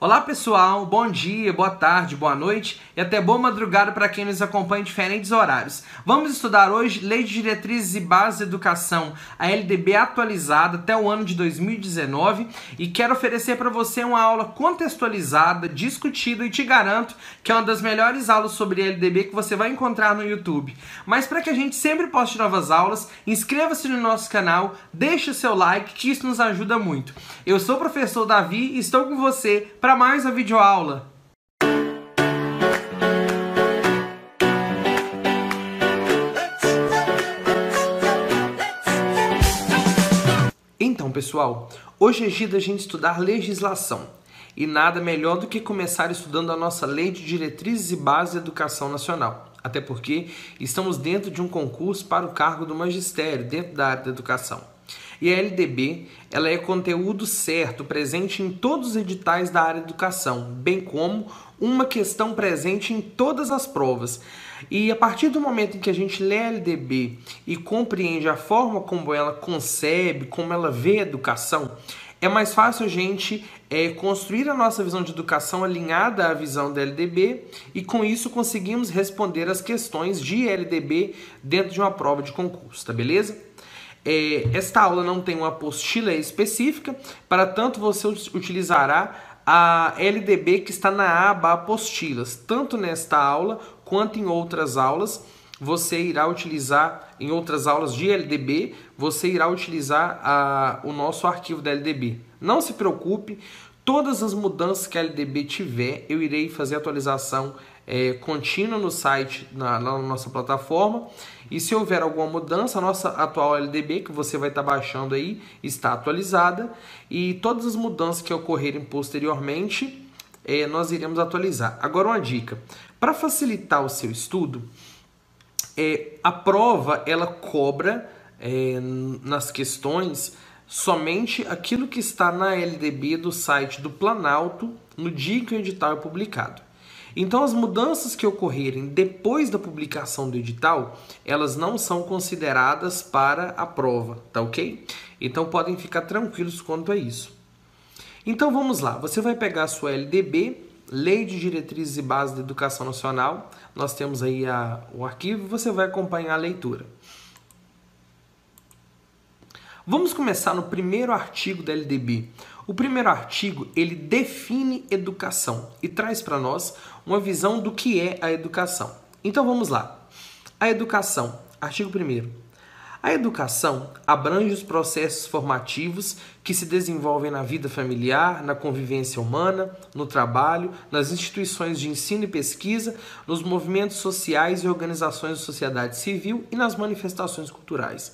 Olá pessoal, bom dia, boa tarde, boa noite e até boa madrugada para quem nos acompanha em diferentes horários. Vamos estudar hoje Lei de Diretrizes e Bases da Educação, a LDB atualizada até o ano de 2019 e quero oferecer para você uma aula contextualizada, discutida e te garanto que é uma das melhores aulas sobre LDB que você vai encontrar no YouTube. Mas para que a gente sempre poste novas aulas, inscreva-se no nosso canal, deixe o seu like que isso nos ajuda muito. Eu sou o professor Davi e estou com você para mais uma videoaula. Então, pessoal, hoje é dia da gente estudar legislação. E nada melhor do que começar estudando a nossa Lei de Diretrizes e Bases da Educação Nacional. Até porque estamos dentro de um concurso para o cargo do magistério, dentro da área da educação. E a LDB, ela é conteúdo certo, presente em todos os editais da área de educação, bem como uma questão presente em todas as provas. E a partir do momento em que a gente lê a LDB e compreende a forma como ela concebe, como ela vê a educação, é mais fácil a gente construir a nossa visão de educação alinhada à visão da LDB e com isso conseguimos responder as questões de LDB dentro de uma prova de concurso, tá beleza? Esta aula não tem uma apostila específica, para tanto você utilizará a LDB que está na aba apostilas, tanto nesta aula quanto em outras aulas. Você irá utilizar, em outras aulas de LDB, você irá utilizar o nosso arquivo da LDB. Não se preocupe, todas as mudanças que a LDB tiver, eu irei fazer atualização contínua no site, na nossa plataforma. E se houver alguma mudança, a nossa atual LDB, que você vai estar baixando aí, está atualizada. E todas as mudanças que ocorrerem posteriormente, nós iremos atualizar. Agora uma dica, para facilitar o seu estudo, a prova ela cobra nas questões somente aquilo que está na LDB do site do Planalto no dia que o edital é publicado. Então, as mudanças que ocorrerem depois da publicação do edital, elas não são consideradas para a prova, tá ok? Então, podem ficar tranquilos quanto a isso. Então, vamos lá. Você vai pegar a sua LDB, Lei de Diretrizes e Bases da Educação Nacional. Nós temos aí o arquivo e você vai acompanhar a leitura. Vamos começar no primeiro artigo da LDB. O primeiro artigo, ele define educação e traz para nós uma visão do que é a educação. Então vamos lá. A educação, artigo 1º. A educação abrange os processos formativos que se desenvolvem na vida familiar, na convivência humana, no trabalho, nas instituições de ensino e pesquisa, nos movimentos sociais e organizações da sociedade civil e nas manifestações culturais.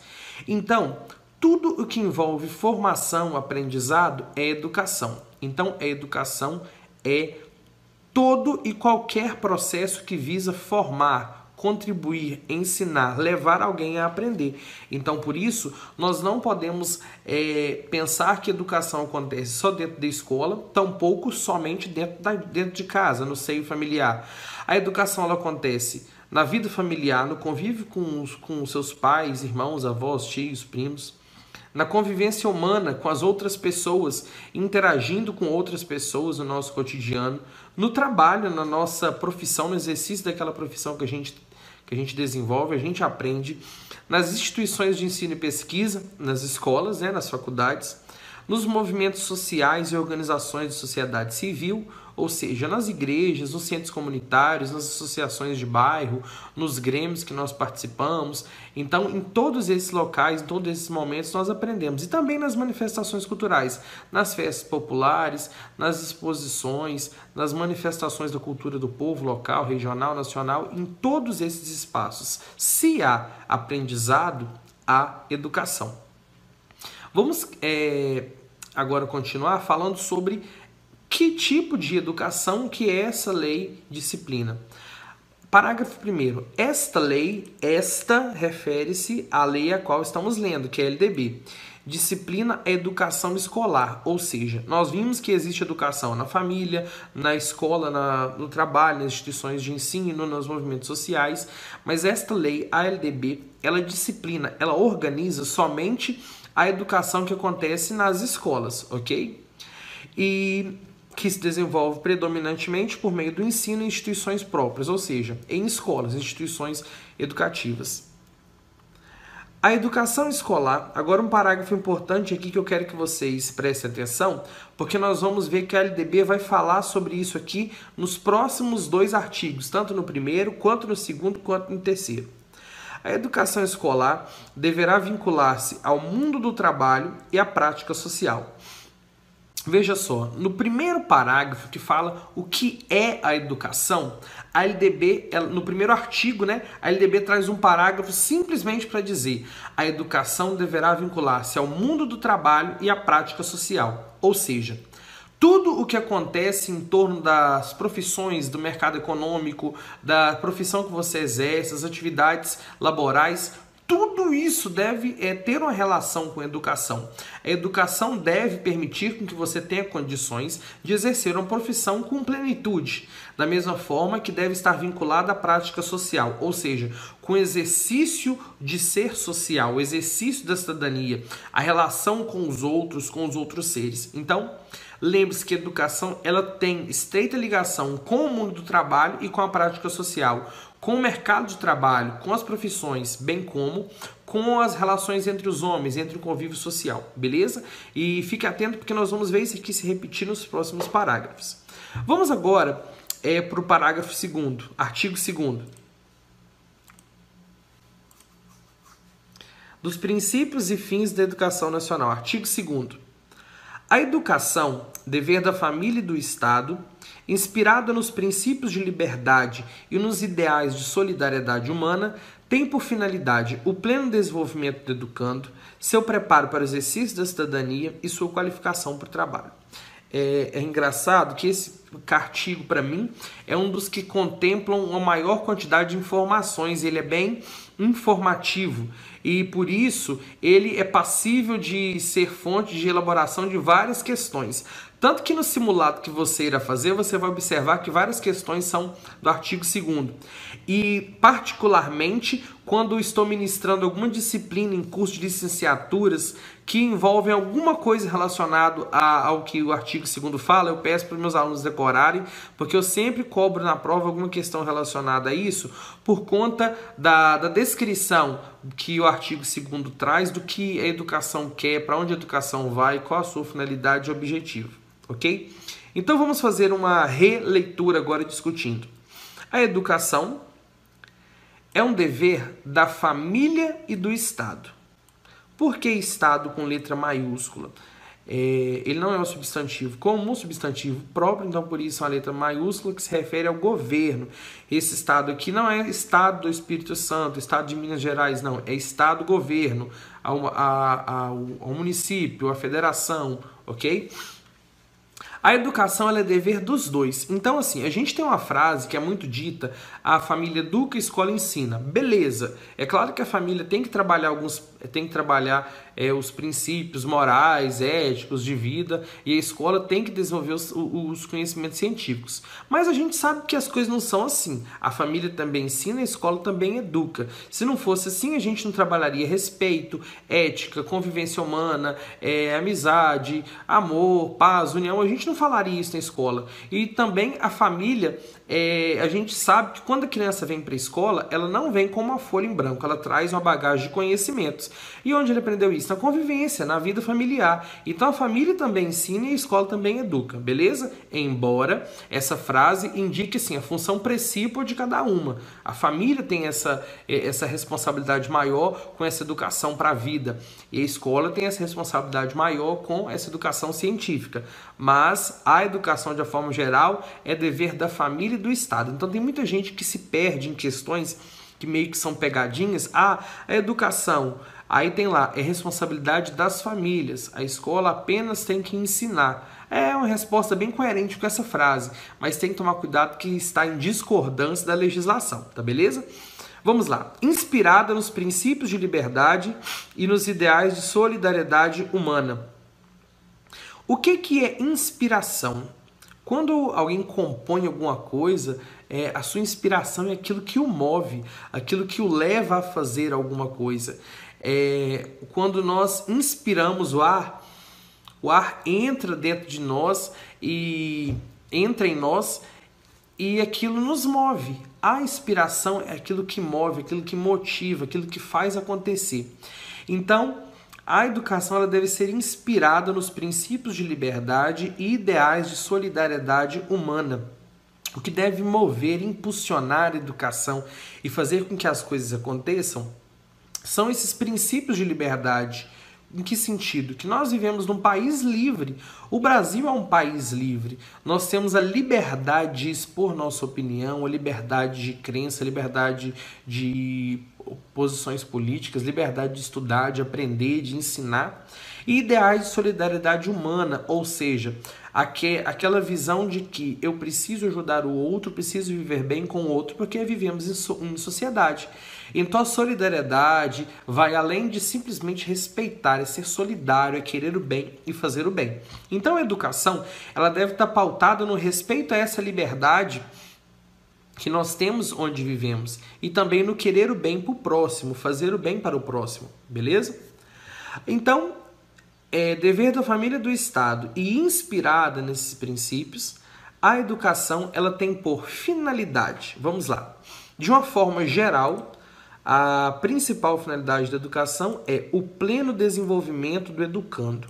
Então, tudo o que envolve formação, aprendizado é educação. Então, a educação é todo e qualquer processo que visa formar, contribuir, ensinar, levar alguém a aprender. Então, por isso, nós não podemos pensar que educação acontece só dentro da escola, tampouco somente dentro de casa, no seio familiar. A educação ela acontece na vida familiar, no convívio com seus pais, irmãos, avós, tios, primos, na convivência humana com as outras pessoas, interagindo com outras pessoas no nosso cotidiano, no trabalho, na nossa profissão, no exercício daquela profissão que a gente desenvolve, a gente aprende, nas instituições de ensino e pesquisa, nas escolas, nas faculdades, nos movimentos sociais e organizações de sociedade civil, ou seja, nas igrejas, nos centros comunitários, nas associações de bairro, nos grêmios que nós participamos. Então, em todos esses locais, em todos esses momentos, nós aprendemos. E também nas manifestações culturais, nas festas populares, nas exposições, nas manifestações da cultura do povo local, regional, nacional, em todos esses espaços. Se há aprendizado, há educação. Vamos agora continuar falando sobre que tipo de educação que essa lei disciplina. Parágrafo 1º. Esta refere-se à lei a qual estamos lendo, que é a LDB. Disciplina a educação escolar, ou seja, nós vimos que existe educação na família, na escola, no trabalho, nas instituições de ensino, nos movimentos sociais, mas esta lei, a LDB, ela disciplina, ela organiza somente a educação que acontece nas escolas, ok? E que se desenvolve predominantemente por meio do ensino em instituições próprias, ou seja, em escolas, instituições educativas. A educação escolar, agora um parágrafo importante aqui que eu quero que vocês prestem atenção, porque nós vamos ver que a LDB vai falar sobre isso aqui nos próximos 2 artigos, tanto no primeiro, quanto no segundo, quanto no terceiro. A educação escolar deverá vincular-se ao mundo do trabalho e à prática social. Veja só, no primeiro parágrafo que fala o que é a educação, a LDB, no primeiro artigo, a LDB traz um parágrafo simplesmente para dizer: a educação deverá vincular-se ao mundo do trabalho e à prática social. Ou seja, tudo o que acontece em torno das profissões, do mercado econômico, da profissão que você exerce, as atividades laborais, tudo isso deve ter uma relação com a educação. A educação deve permitir que você tenha condições de exercer uma profissão com plenitude, da mesma forma que deve estar vinculada à prática social, ou seja, com o exercício de ser social, o exercício da cidadania, a relação com os outros seres. Então, lembre-se que a educação ela tem estreita ligação com o mundo do trabalho e com a prática social, com o mercado de trabalho, com as profissões, bem como com as relações entre os homens, entre o convívio social, beleza? E fique atento porque nós vamos ver isso aqui se repetir nos próximos parágrafos. Vamos agora para o parágrafo 2º, artigo 2º. Dos princípios e fins da educação nacional, artigo 2º. A educação, dever da família e do Estado, inspirada nos princípios de liberdade e nos ideais de solidariedade humana, tem por finalidade o pleno desenvolvimento do educando, seu preparo para o exercício da cidadania e sua qualificação para o trabalho. É engraçado que esse artigo, para mim, é um dos que contemplam uma maior quantidade de informações. Ele é bem informativo e, por isso, ele é passível de ser fonte de elaboração de várias questões. Tanto que no simulado que você irá fazer, você vai observar que várias questões são do artigo 2º. E, particularmente, quando estou ministrando alguma disciplina em curso de licenciaturas que envolvem alguma coisa relacionada ao que o artigo 2º fala, eu peço para os meus alunos decorarem, porque eu sempre cobro na prova alguma questão relacionada a isso, por conta da descrição que o artigo 2º traz do que a educação quer, para onde a educação vai, qual a sua finalidade e objetivo. Ok? Então vamos fazer uma releitura agora discutindo. A educação é um dever da família e do Estado. Por que Estado com letra maiúscula? Ele não é um substantivo como um substantivo próprio, então por isso é uma letra maiúscula que se refere ao governo. Esse Estado aqui não é Estado do Espírito Santo, Estado de Minas Gerais, não. É Estado-governo, ao município, à federação, ok? A educação ela é dever dos dois. Então, assim, a gente tem uma frase que é muito dita: a família educa, a escola ensina. Beleza. É claro que a família tem que trabalhar os princípios morais, éticos de vida, e a escola tem que desenvolver os conhecimentos científicos. Mas a gente sabe que as coisas não são assim. A família também ensina, a escola também educa. Se não fosse assim, a gente não trabalharia respeito, ética, convivência humana, amizade, amor, paz, união. A gente não falaria isso na escola. E também a família, a gente sabe que quando a criança vem para a escola, ela não vem com uma folha em branco, ela traz uma bagagem de conhecimentos. E onde ele aprendeu isso? Na convivência, na vida familiar. Então a família também ensina e a escola também educa, beleza? Embora essa frase indique assim, a função precípua de cada uma. A família tem essa responsabilidade maior com essa educação para a vida. E a escola tem essa responsabilidade maior com essa educação científica. Mas a educação, de uma forma geral, é dever da família e do Estado. Então tem muita gente que se perde em questões que meio que são pegadinhas. A educação, aí tem lá, é responsabilidade das famílias. A escola apenas tem que ensinar. É uma resposta bem coerente com essa frase, mas tem que tomar cuidado que está em discordância da legislação, tá beleza? Vamos lá. Inspirada nos princípios de liberdade e nos ideais de solidariedade humana. O que é inspiração? Quando alguém compõe alguma coisa, a sua inspiração é aquilo que o move, aquilo que o leva a fazer alguma coisa. Quando nós inspiramos o ar, O ar entra dentro de nós e entra em nós e aquilo nos move. A inspiração é aquilo que move, aquilo que motiva, aquilo que faz acontecer. Então, a educação ela deve ser inspirada nos princípios de liberdade e ideais de solidariedade humana. O que deve mover, impulsionar a educação e fazer com que as coisas aconteçam são esses princípios de liberdade. Em que sentido? Que nós vivemos num país livre. O Brasil é um país livre. Nós temos a liberdade de expor nossa opinião, a liberdade de crença, a liberdade de posições políticas, liberdade de estudar, de aprender, de ensinar. E ideais de solidariedade humana, ou seja, aquela visão de que eu preciso ajudar o outro, preciso viver bem com o outro, porque vivemos em sociedade. Então a solidariedade vai além de simplesmente respeitar, é ser solidário, é querer o bem e fazer o bem. Então a educação ela deve estar pautada no respeito a essa liberdade que nós temos onde vivemos e também no querer o bem para o próximo, fazer o bem para o próximo, beleza? Então, é dever da família do Estado e inspirada nesses princípios, a educação ela tem por finalidade, vamos lá, de uma forma geral, a principal finalidade da educação é o pleno desenvolvimento do educando.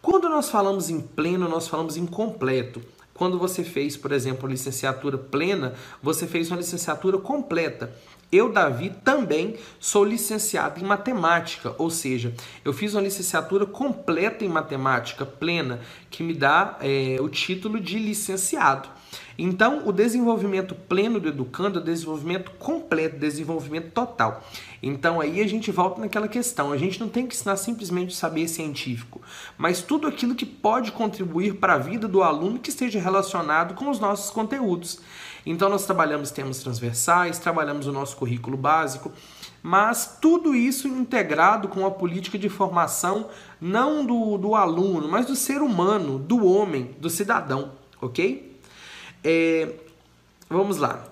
Quando nós falamos em pleno, nós falamos em completo. Quando você fez, por exemplo, a licenciatura plena, você fez uma licenciatura completa. Eu, Davi, também sou licenciado em matemática, ou seja, eu fiz uma licenciatura completa em matemática, plena, que me dá o título de licenciado. Então, o desenvolvimento pleno do educando é o desenvolvimento completo, desenvolvimento total. Então, aí a gente volta naquela questão. A gente não tem que ensinar simplesmente o saber científico, mas tudo aquilo que pode contribuir para a vida do aluno que esteja relacionado com os nossos conteúdos. Então, nós trabalhamos temas transversais, trabalhamos o nosso currículo básico, mas tudo isso integrado com a política de formação não do aluno, mas do ser humano, do homem, do cidadão, ok? Vamos lá.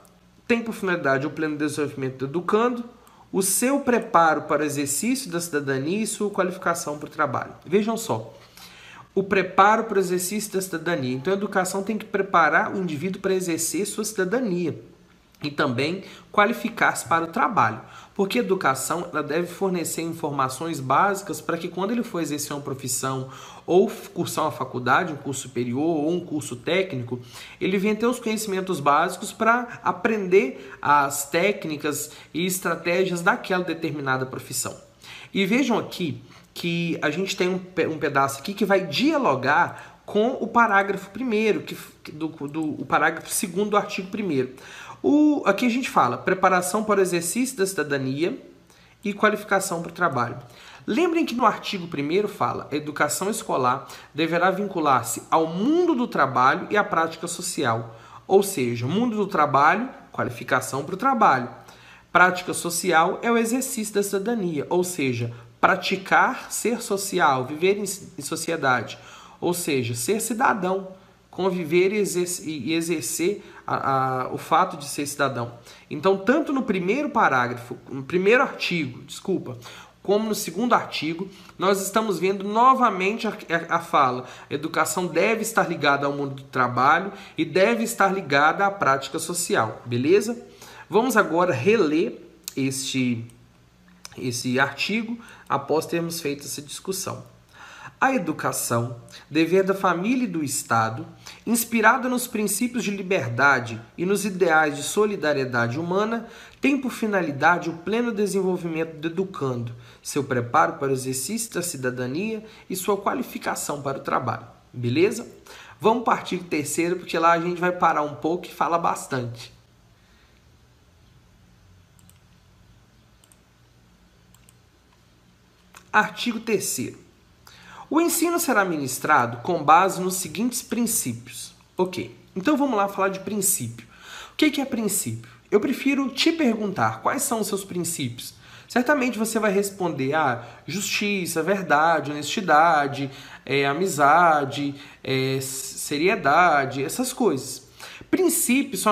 Tem por finalidade o pleno desenvolvimento do educando, o seu preparo para o exercício da cidadania e sua qualificação para o trabalho. Vejam só, o preparo para o exercício da cidadania. Então, a educação tem que preparar o indivíduo para exercer sua cidadania e também qualificar-se para o trabalho. Porque a educação ela deve fornecer informações básicas para que quando ele for exercer uma profissão ou cursar uma faculdade, um curso superior ou um curso técnico, ele venha ter os conhecimentos básicos para aprender as técnicas e estratégias daquela determinada profissão. E vejam aqui que a gente tem um pedaço aqui que vai dialogar com o parágrafo 1º, o parágrafo 2º do artigo 1º. Aqui a gente fala preparação para o exercício da cidadania e qualificação para o trabalho. Lembrem que no artigo 1º fala a educação escolar deverá vincular-se ao mundo do trabalho e à prática social. Ou seja, mundo do trabalho, qualificação para o trabalho. Prática social é o exercício da cidadania, ou seja, praticar, ser social, viver em sociedade. Ou seja, ser cidadão, conviver e exercer o fato de ser cidadão. Então, tanto no primeiro parágrafo, no primeiro artigo, como no segundo artigo, nós estamos vendo novamente a fala. A educação deve estar ligada ao mundo do trabalho e deve estar ligada à prática social, beleza? Vamos agora reler esse artigo após termos feito essa discussão. A educação, dever da família e do Estado, inspirada nos princípios de liberdade e nos ideais de solidariedade humana, tem por finalidade o pleno desenvolvimento do educando, seu preparo para o exercício da cidadania e sua qualificação para o trabalho. Beleza? Vamos para o artigo 3º, porque lá a gente vai parar um pouco e fala bastante. Artigo 3º. O ensino será ministrado com base nos seguintes princípios. Ok, então vamos lá falar de princípio. O que é princípio? Eu prefiro te perguntar quais são os seus princípios. Certamente você vai responder justiça, verdade, honestidade, amizade, seriedade, essas coisas. Princípios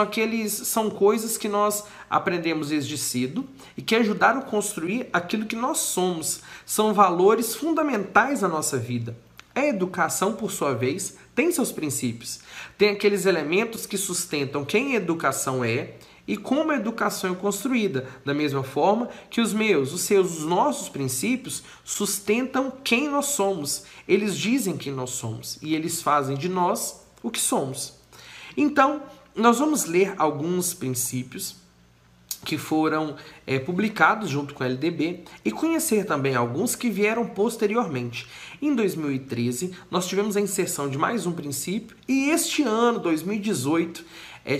são coisas que nós aprendemos desde cedo e que ajudaram a construir aquilo que nós somos. São valores fundamentais na nossa vida. A educação, por sua vez, tem seus princípios. Tem aqueles elementos que sustentam quem a educação é e como a educação é construída, da mesma forma que os meus, os seus, os nossos princípios sustentam quem nós somos. Eles dizem quem nós somos e eles fazem de nós o que somos. Então, nós vamos ler alguns princípios que foram publicados junto com a LDB e conhecer também alguns que vieram posteriormente. Em 2013, nós tivemos a inserção de mais um princípio e este ano, 2018,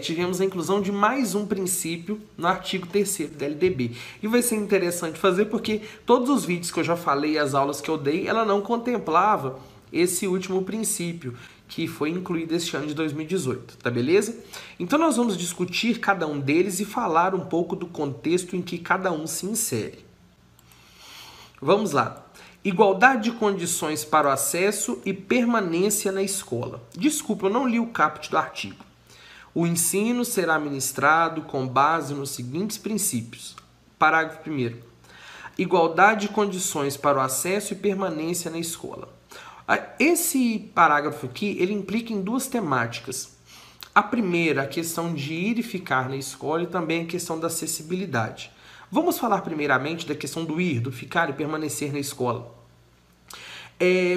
tivemos a inclusão de mais um princípio no artigo 3º da LDB. E vai ser interessante fazer porque todos os vídeos que eu já falei, as aulas que eu dei, ela não contemplava esse último princípio, que foi incluído este ano de 2018, tá beleza? Então nós vamos discutir cada um deles e falar um pouco do contexto em que cada um se insere. Vamos lá. Igualdade de condições para o acesso e permanência na escola. Desculpa, eu não li o caput do artigo. O ensino será ministrado com base nos seguintes princípios. Parágrafo 1º. Igualdade de condições para o acesso e permanência na escola. Esse parágrafo aqui, ele implica em duas temáticas. A primeira, a questão de ir e ficar na escola e também a questão da acessibilidade. Vamos falar primeiramente da questão do ir, do ficar e permanecer na escola.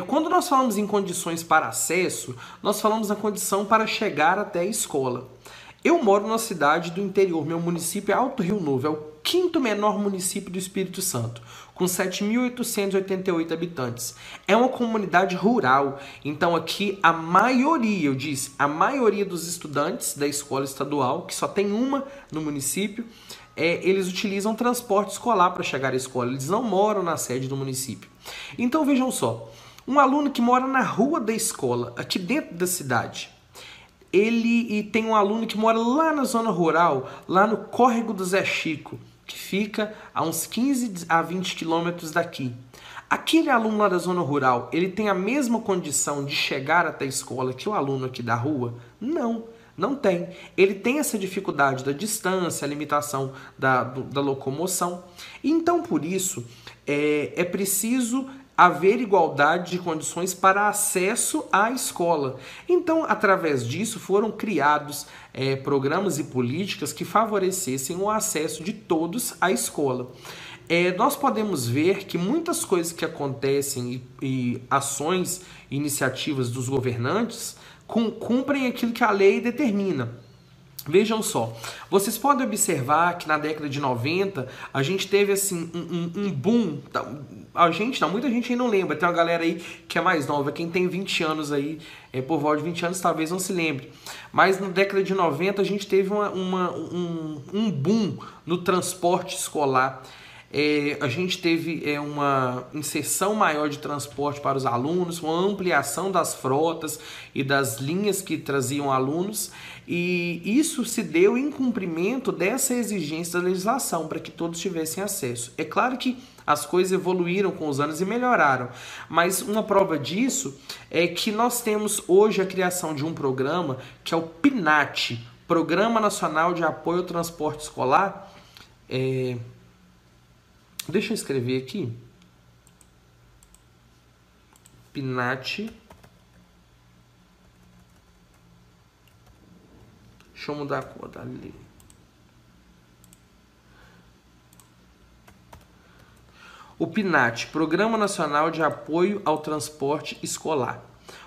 Quando nós falamos em condições para acesso, nós falamos na condição para chegar até a escola. Eu moro numa cidade do interior, meu município é Alto Rio Novo, é o 5º menor município do Espírito Santo, com 7.888 habitantes. É uma comunidade rural, então aqui a maioria, eu disse, a maioria dos estudantes da escola estadual, que só tem uma no município, eles utilizam transporte escolar para chegar à escola, eles não moram na sede do município. Então vejam só, um aluno que mora na rua da escola, aqui dentro da cidade, e tem um aluno que mora lá na zona rural, lá no Córrego do Zé Chico, que fica a uns 15 a 20 quilômetros daqui. Aquele aluno lá da zona rural, ele tem a mesma condição de chegar até a escola que o aluno aqui da rua? Não, não tem. Ele tem essa dificuldade da distância, a limitação da locomoção. Então, por isso, é preciso haver igualdade de condições para acesso à escola. Então, através disso, foram criados programas e políticas que favorecessem o acesso de todos à escola. Nós podemos ver que muitas coisas que acontecem e ações, iniciativas dos governantes cumprem aquilo que a lei determina. Vejam só, vocês podem observar que na década de 90 a gente teve assim um boom. Muita gente aí não lembra, tem uma galera aí que é mais nova, quem tem 20 anos aí, por volta de 20 anos talvez não se lembre. Mas na década de 90 a gente teve um boom no transporte escolar. A gente teve uma inserção maior de transporte para os alunos, uma ampliação das frotas e das linhas que traziam alunos, e isso se deu em cumprimento dessa exigência da legislação, para que todos tivessem acesso. É claro que as coisas evoluíram com os anos e melhoraram, mas uma prova disso é que nós temos hoje a criação de um programa que é o PNAT, Programa Nacional de Apoio ao Transporte Escolar. Deixa eu escrever aqui. PNAT. Deixa eu mudar a cor ali. O PNAT, Programa Nacional de Apoio ao Transporte Escolar.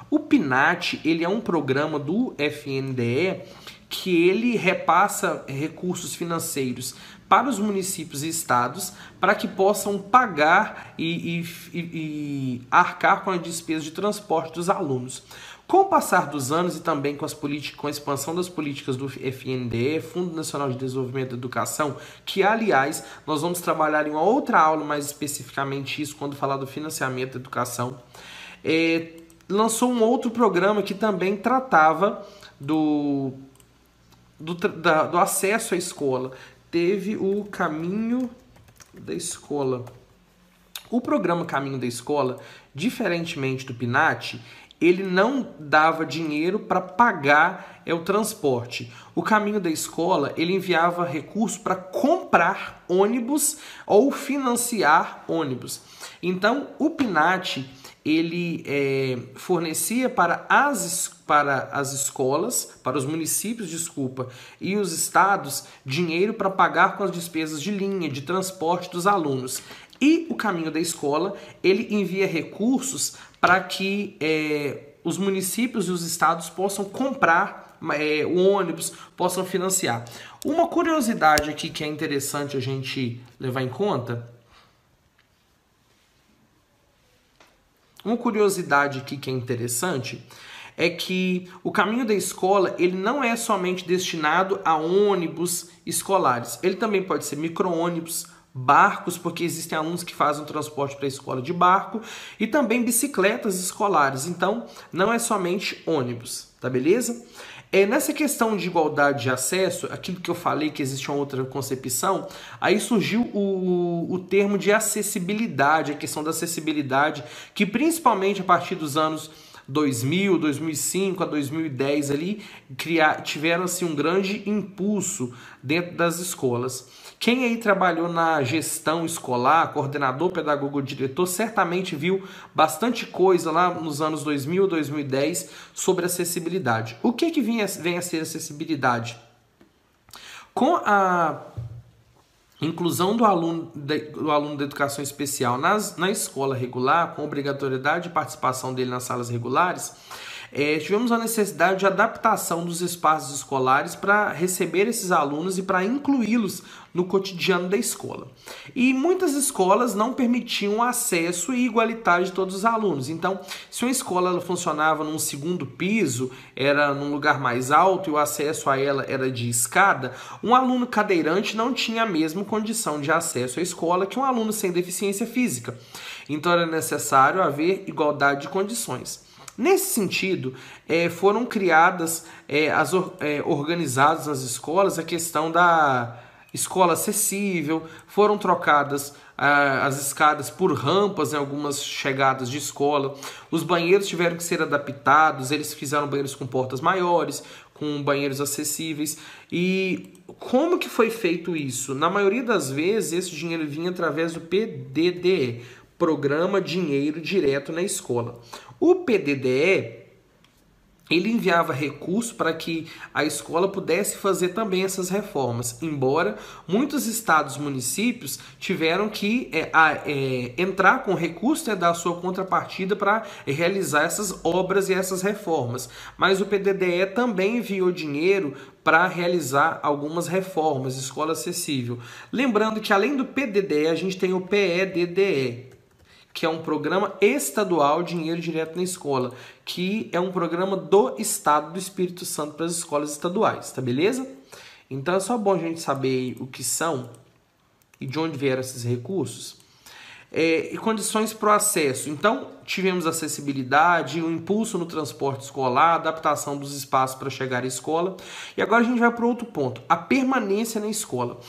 O PNAT, ele é um programa do FNDE que ele repassa recursos financeiros para os municípios e estados para que possam pagar e arcar com a despesa de transporte dos alunos. Com o passar dos anos e também com a expansão das políticas do FNDE, Fundo Nacional de Desenvolvimento da Educação, que, aliás, nós vamos trabalhar em uma outra aula mais especificamente isso, quando falar do financiamento da educação, lançou um outro programa que também tratava do acesso à escola. Teve o Caminho da Escola. O programa Caminho da Escola, diferentemente do PNAT, ele não dava dinheiro para pagar o transporte. O Caminho da Escola, ele enviava recursos para comprar ônibus ou financiar ônibus. Então, o PNAT, ele fornecia para as escolas, para os municípios, desculpa, e os estados, dinheiro para pagar com as despesas de linha, de transporte dos alunos. E o Caminho da Escola, ele envia recursos para que os municípios e os estados possam comprar o ônibus, possam financiar. Uma curiosidade aqui que é interessante a gente levar em conta, é que o Caminho da Escola, ele não é somente destinado a ônibus escolares, ele também pode ser micro-ônibus, barcos, porque existem alunos que fazem o transporte para a escola de barco, e também bicicletas escolares. Então, não é somente ônibus, tá beleza? Nessa questão de igualdade de acesso, aquilo que eu falei que existe uma outra concepção, aí surgiu o termo de acessibilidade, a questão da acessibilidade, que principalmente a partir dos anos 2000, 2005 a 2010 ali, tiveram assim, um grande impulso dentro das escolas. Quem aí trabalhou na gestão escolar, coordenador, pedagogo, diretor, certamente viu bastante coisa lá nos anos 2000, 2010 sobre acessibilidade. O que vem a ser acessibilidade? Com a inclusão do aluno da educação especial na escola regular, com obrigatoriedade de participação dele nas salas regulares, tivemos a necessidade de adaptação dos espaços escolares para receber esses alunos e para incluí-los no cotidiano da escola. E muitas escolas não permitiam o acesso igualitário de todos os alunos. Então, se uma escola ela funcionava num segundo piso, era num lugar mais alto e o acesso a ela era de escada, um aluno cadeirante não tinha a mesma condição de acesso à escola que um aluno sem deficiência física. Então, era necessário haver igualdade de condições. Nesse sentido, foram criadas, organizadas nas escolas, a questão da escola acessível, foram trocadas as escadas por rampas em algumas chegadas de escola, os banheiros tiveram que ser adaptados, eles fizeram banheiros com portas maiores, com banheiros acessíveis. E como que foi feito isso? Na maioria das vezes, esse dinheiro vinha através do PDDE, Programa Dinheiro Direto na Escola. O PDDE, ele enviava recursos para que a escola pudesse fazer também essas reformas, embora muitos estados e municípios tiveram que entrar com recurso, dar sua contrapartida para realizar essas obras e essas reformas. Mas o PDDE também enviou dinheiro para realizar algumas reformas, escola acessível. Lembrando que além do PDDE, a gente tem o PEDDE, que é um programa estadual Dinheiro Direto na Escola, que é um programa do Estado do Espírito Santo para as escolas estaduais, tá beleza? Então é só bom a gente saber o que são e de onde vieram esses recursos. E condições para o acesso. Então, tivemos acessibilidade, o impulso no transporte escolar, adaptação dos espaços para chegar à escola. E agora a gente vai para outro ponto, a permanência na escola.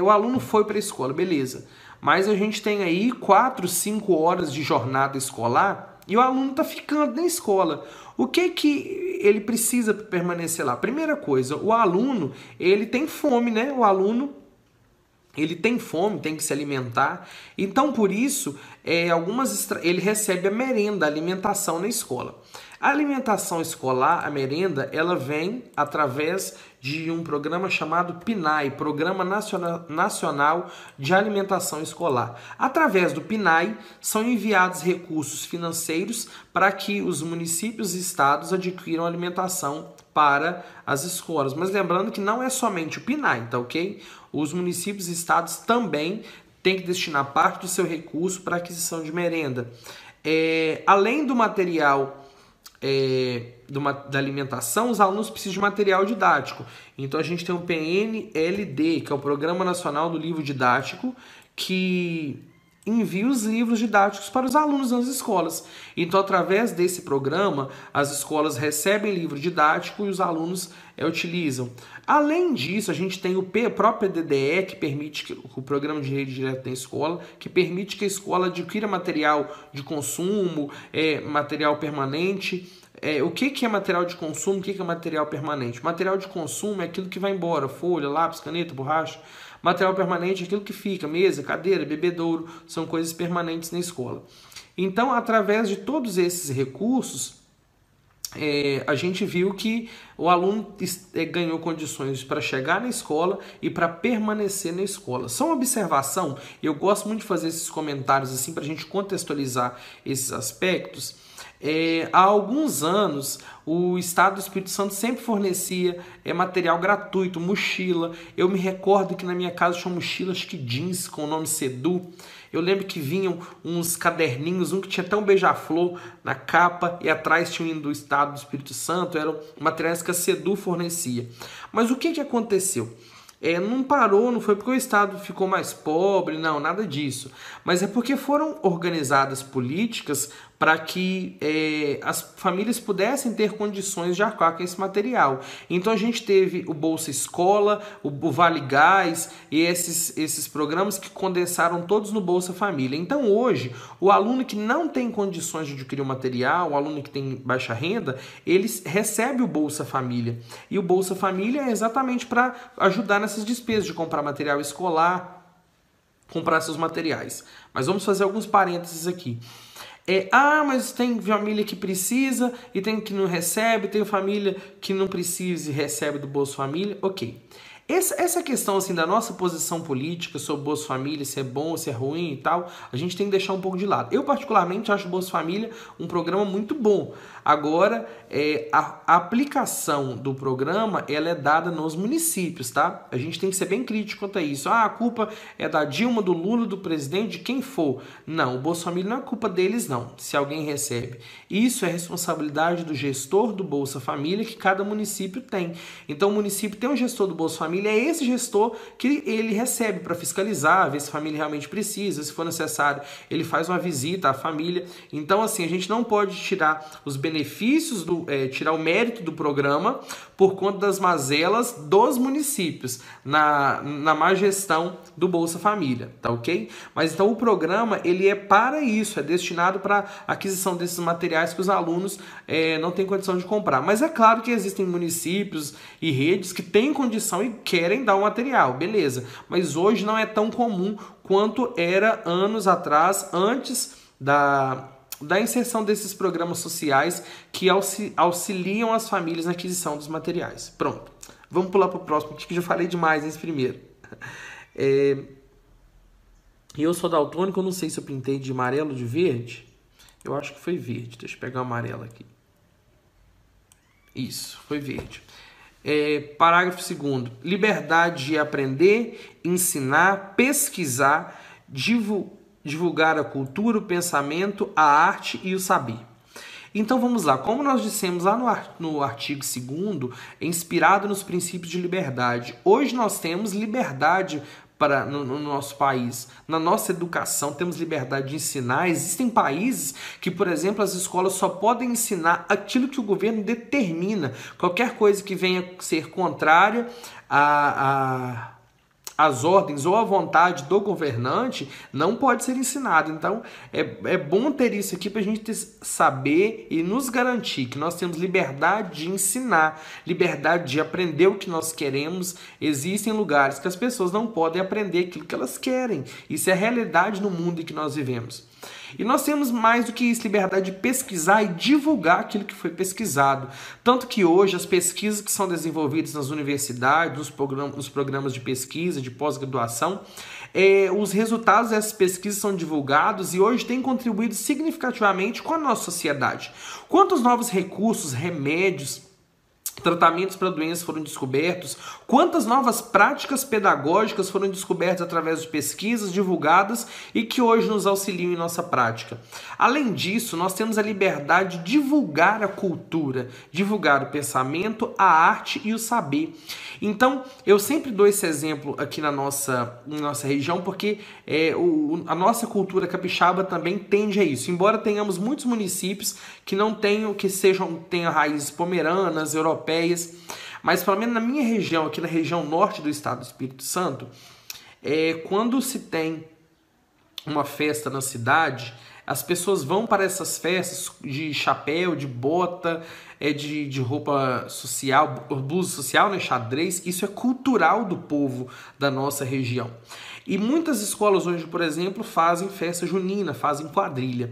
O aluno foi para a escola, beleza. Mas a gente tem aí 4, 5 horas de jornada escolar e o aluno está ficando na escola. O que ele precisa para permanecer lá? Primeira coisa, o aluno, ele tem fome, né? O aluno, ele tem fome, tem que se alimentar. Então, por isso, ele recebe a merenda, a alimentação na escola. A alimentação escolar, a merenda, ela vem através de um programa chamado PNAE, Programa Nacional de Alimentação Escolar. Através do PNAE, são enviados recursos financeiros para que os municípios e estados adquiram alimentação para as escolas. Mas lembrando que não é somente o PNAE, tá ok? Os municípios e estados também têm que destinar parte do seu recurso para aquisição de merenda. Além do material da alimentação, os alunos precisam de material didático. Então a gente tem o PNLD, que é o Programa Nacional do Livro Didático, que envia os livros didáticos para os alunos nas escolas. Então, através desse programa, as escolas recebem livro didático e os alunos utilizam. Além disso, a gente tem o próprio PDDE, que permite o Programa de Dinheiro Direto na Escola, que permite que a escola adquira material de consumo, material permanente. O que é material de consumo? O que é material permanente? Material de consumo é aquilo que vai embora, folha, lápis, caneta, borracha. Material permanente é aquilo que fica, mesa, cadeira, bebedouro, são coisas permanentes na escola. Então, através de todos esses recursos, a gente viu que o aluno ganhou condições para chegar na escola e para permanecer na escola. Só uma observação, eu gosto muito de fazer esses comentários assim para a gente contextualizar esses aspectos. Há alguns anos, o Estado do Espírito Santo sempre fornecia material gratuito, mochila. Eu me recordo que na minha casa tinha mochilas que jeans com o nome Sedu. Eu lembro que vinham uns caderninhos, um que tinha até um beija-flor na capa e atrás tinha um do Estado do Espírito Santo. Eram materiais que a Sedu fornecia. Mas o que aconteceu? Não parou, não foi porque o Estado ficou mais pobre, não, nada disso. Mas é porque foram organizadas políticas para que as famílias pudessem ter condições de arcar com esse material. Então a gente teve o Bolsa Escola, o Vale Gás e esses programas que condensaram todos no Bolsa Família. Então hoje, o aluno que não tem condições de adquirir o material, o aluno que tem baixa renda, ele recebe o Bolsa Família. E o Bolsa Família é exatamente para ajudar nessas despesas de comprar material escolar, comprar seus materiais. Mas vamos fazer alguns parênteses aqui. Mas tem família que precisa e tem que não recebe, tem família que não precisa e recebe do Bolsa Família. Ok. Essa questão assim, da nossa posição política sobre o Bolsa Família, se é bom, se é ruim e tal, a gente tem que deixar um pouco de lado. Eu, particularmente, acho o Bolsa Família um programa muito bom. Agora, a aplicação do programa ela é dada nos municípios, tá? A gente tem que ser bem crítico quanto a isso. A culpa é da Dilma, do Lula, do presidente, de quem for. Não, o Bolsa Família não é culpa deles, não, se alguém recebe. Isso é responsabilidade do gestor do Bolsa Família que cada município tem. Então, o município tem um gestor do Bolsa Família, é esse gestor que ele recebe para fiscalizar, ver se a família realmente precisa, se for necessário, ele faz uma visita à família. Então, assim, a gente não pode tirar os benefícios, tirar o mérito do programa por conta das mazelas dos municípios na má gestão do Bolsa Família, tá ok? Mas então o programa, ele é para isso, é destinado para aquisição desses materiais que os alunos não têm condição de comprar. Mas é claro que existem municípios e redes que têm condição e querem dar o material, beleza. Mas hoje não é tão comum quanto era anos atrás, antes da inserção desses programas sociais que auxiliam as famílias na aquisição dos materiais. Pronto. Vamos pular para o próximo, que eu já falei demais nesse primeiro. Eu sou daltônico, eu não sei se eu pintei de amarelo ou de verde. Eu acho que foi verde. Deixa eu pegar o amarelo aqui. Isso, foi verde. Parágrafo 2º. Liberdade de aprender, ensinar, pesquisar, divulgar a cultura, o pensamento, a arte e o saber. Então vamos lá, como nós dissemos lá no artigo 2º, é inspirado nos princípios de liberdade. Hoje nós temos liberdade no nosso país. Na nossa educação temos liberdade de ensinar. Existem países que, por exemplo, as escolas só podem ensinar aquilo que o governo determina. Qualquer coisa que venha ser contrária às ordens ou à vontade do governante não pode ser ensinado. Então é bom ter isso aqui para a gente saber e nos garantir que nós temos liberdade de ensinar, liberdade de aprender o que nós queremos. Existem lugares que as pessoas não podem aprender aquilo que elas querem. Isso é a realidade no mundo em que nós vivemos. E nós temos mais do que isso, liberdade de pesquisar e divulgar aquilo que foi pesquisado. Tanto que hoje as pesquisas que são desenvolvidas nas universidades, nos programas de pesquisa, de pós-graduação, os resultados dessas pesquisas são divulgados e hoje têm contribuído significativamente com a nossa sociedade. Quantos novos recursos, remédios, tratamentos para doenças foram descobertos, quantas novas práticas pedagógicas foram descobertas através de pesquisas divulgadas e que hoje nos auxiliam em nossa prática. Além disso, nós temos a liberdade de divulgar a cultura, divulgar o pensamento, a arte e o saber. Então, eu sempre dou esse exemplo aqui na nossa região, porque a nossa cultura capixaba também tende a isso. Embora tenhamos muitos municípios que não tenham raízes pomeranas, europeias, mas pelo menos na minha região, aqui na região norte do estado do Espírito Santo, quando se tem uma festa na cidade, as pessoas vão para essas festas de chapéu, de bota, de roupa social, blusa social, né, xadrez. Isso é cultural do povo da nossa região. E muitas escolas hoje, por exemplo, fazem festa junina, fazem quadrilha.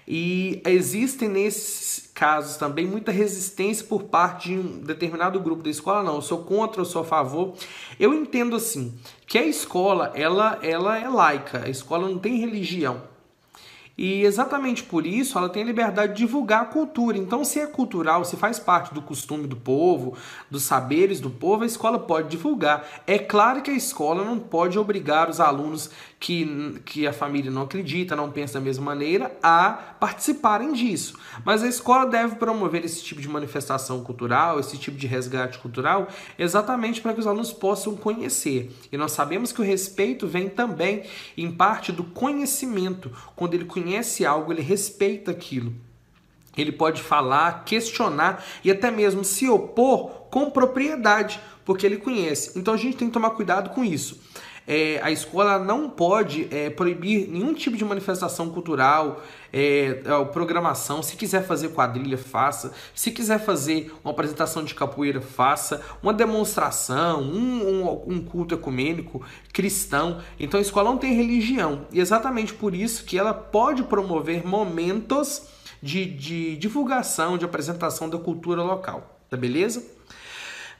E existem nesses casos também muita resistência por parte de um determinado grupo da escola. Não, eu sou contra, eu sou a favor. Eu entendo assim, que a escola ela é laica, a escola não tem religião. E exatamente por isso ela tem a liberdade de divulgar a cultura. Então, se é cultural, se faz parte do costume do povo, dos saberes do povo, a escola pode divulgar. É claro que a escola não pode obrigar os alunos que a família não acredita, não pensa da mesma maneira, a participarem disso. Mas a escola deve promover esse tipo de manifestação cultural, esse tipo de resgate cultural, exatamente para que os alunos possam conhecer. E nós sabemos que o respeito vem também, em parte, do conhecimento. Quando ele conhece algo, ele respeita aquilo. Ele pode falar, questionar e até mesmo se opor com propriedade, porque ele conhece. Então a gente tem que tomar cuidado com isso. A escola não pode proibir nenhum tipo de manifestação cultural, programação. Se quiser fazer quadrilha, faça. Se quiser fazer uma apresentação de capoeira, faça. Uma demonstração, um culto ecumênico cristão. Então a escola não tem religião. E exatamente por isso que ela pode promover momentos de divulgação, de apresentação da cultura local. Tá beleza?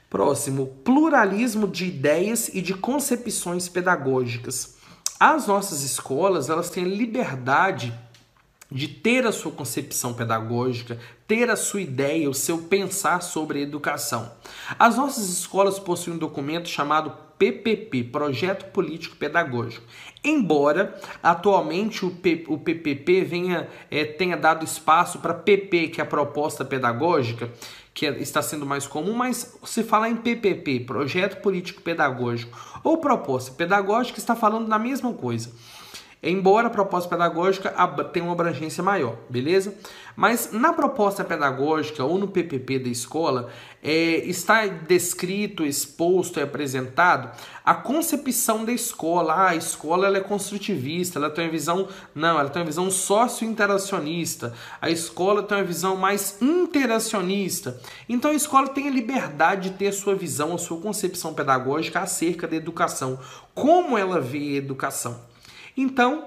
Próximo, pluralismo de ideias e de concepções pedagógicas. As nossas escolas, elas têm a liberdade de ter a sua concepção pedagógica, ter a sua ideia, o seu pensar sobre a educação. As nossas escolas possuem um documento chamado PPP, Projeto Político Pedagógico. Embora atualmente o PPP tenha dado espaço para PP, que é a proposta pedagógica, que está sendo mais comum, mas se falar em PPP, Projeto Político Pedagógico, ou proposta pedagógica, está falando da mesma coisa. Embora a proposta pedagógica tenha uma abrangência maior, beleza? Mas na proposta pedagógica ou no PPP da escola, está descrito, exposto e apresentado a concepção da escola. A escola ela é construtivista, ela tem uma visão... Não, ela tem uma visão socio-interacionista. A escola tem uma visão mais interacionista. Então a escola tem a liberdade de ter a sua visão, a sua concepção pedagógica acerca da educação. Como ela vê a educação. Então,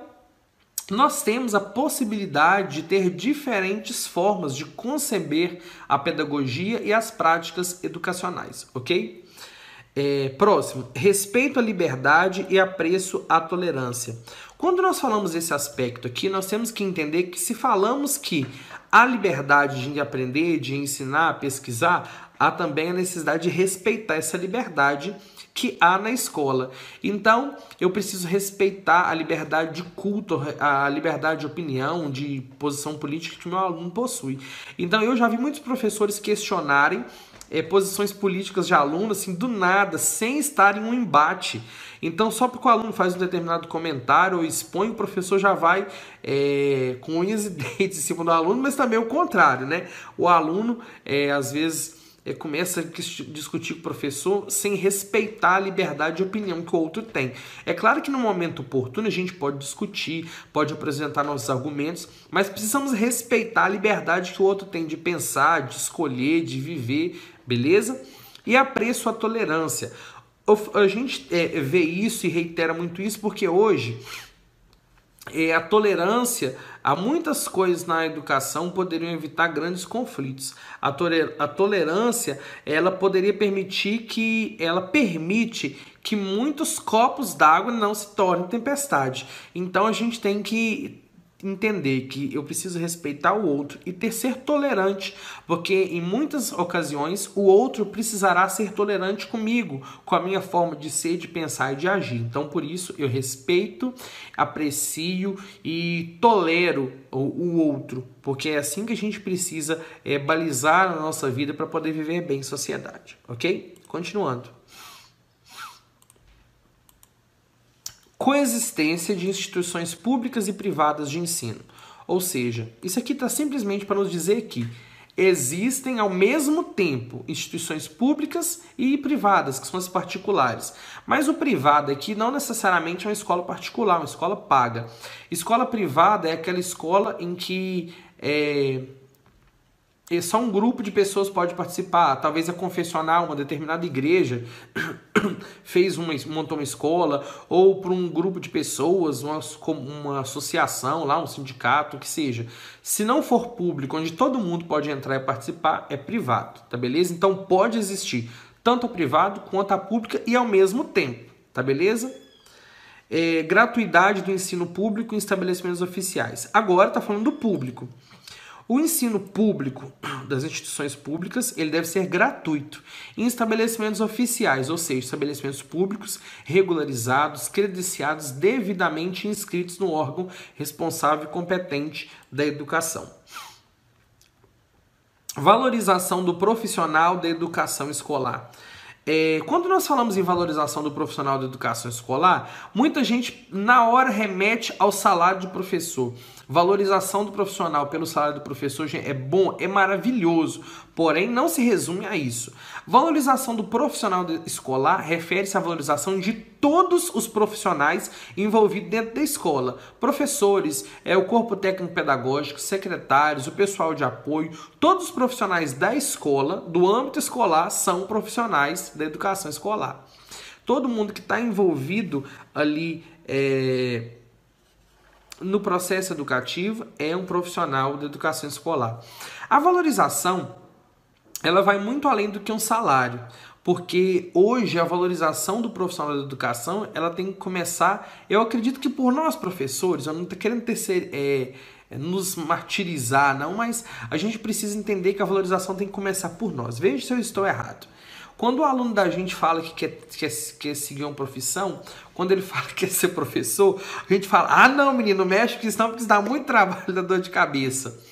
nós temos a possibilidade de ter diferentes formas de conceber a pedagogia e as práticas educacionais, ok? Próximo, respeito à liberdade e apreço à tolerância. Quando nós falamos desse aspecto aqui, nós temos que entender que se falamos que há liberdade de aprender, de ensinar, pesquisar, há também a necessidade de respeitar essa liberdade que há na escola. Então, eu preciso respeitar a liberdade de culto, a liberdade de opinião, de posição política que o meu aluno possui. Então, eu já vi muitos professores questionarem posições políticas de aluno, assim, do nada, sem estar em um embate. Então, só porque o aluno faz um determinado comentário ou expõe, o professor já vai com unhas e dentes em cima do aluno, mas também o contrário, né? O aluno, às vezes... começa a discutir com o professor sem respeitar a liberdade de opinião que o outro tem. É claro que no momento oportuno a gente pode discutir, pode apresentar nossos argumentos, mas precisamos respeitar a liberdade que o outro tem de pensar, de escolher, de viver, beleza? E apreço à tolerância. A gente vê isso e reitera muito isso porque hoje... a tolerância a muitas coisas na educação poderiam evitar grandes conflitos. A tolerância, ela poderia permitir ela permite que muitos copos d'água não se tornem tempestade. Então a gente tem que entender que eu preciso respeitar o outro e ser tolerante, porque em muitas ocasiões o outro precisará ser tolerante comigo, com a minha forma de ser, de pensar e de agir. Então, por isso, eu respeito, aprecio e tolero o outro, porque é assim que a gente precisa balizar a nossa vida para poder viver bem em sociedade, ok? Continuando. Coexistência de instituições públicas e privadas de ensino. Ou seja, isso aqui está simplesmente para nos dizer que existem ao mesmo tempo instituições públicas e privadas, que são as particulares. Mas o privado aqui não necessariamente é uma escola particular, uma escola paga. Escola privada é aquela escola em que só um grupo de pessoas pode participar. Talvez a confessional, uma determinada igreja montou uma escola, ou para um grupo de pessoas, uma associação, lá, um sindicato, o que seja. Se não for público, onde todo mundo pode entrar e participar, é privado, tá beleza? Então pode existir tanto a privado quanto a pública e ao mesmo tempo, tá beleza? Gratuidade do ensino público em estabelecimentos oficiais. Agora está falando do público. O ensino público das instituições públicas, ele deve ser gratuito em estabelecimentos oficiais, ou seja, estabelecimentos públicos regularizados, credenciados, devidamente inscritos no órgão responsável e competente da educação. Valorização do profissional da educação escolar. Quando nós falamos em valorização do profissional da educação escolar, muita gente na hora remete ao salário de professor. Valorização do profissional pelo salário do professor é bom, é maravilhoso, porém não se resume a isso. Valorização do profissional escolar refere-se à valorização de todos os profissionais envolvidos dentro da escola. Professores, o corpo técnico pedagógico, secretários, o pessoal de apoio, todos os profissionais da escola, do âmbito escolar, são profissionais da educação escolar. Todo mundo que está envolvido ali no processo educativo é um profissional da educação escolar. A valorização, ela vai muito além do que um salário, porque hoje a valorização do profissional da educação, ela tem que começar, eu acredito que por nós professores, eu não estou querendo nos martirizar não, mas a gente precisa entender que a valorização tem que começar por nós. Veja se eu estou errado. Quando o aluno da gente fala que quer seguir uma profissão, quando ele fala que quer ser professor, a gente fala, ah não menino, mexe com isso não, porque isso dá muito trabalho, dá dor de cabeça.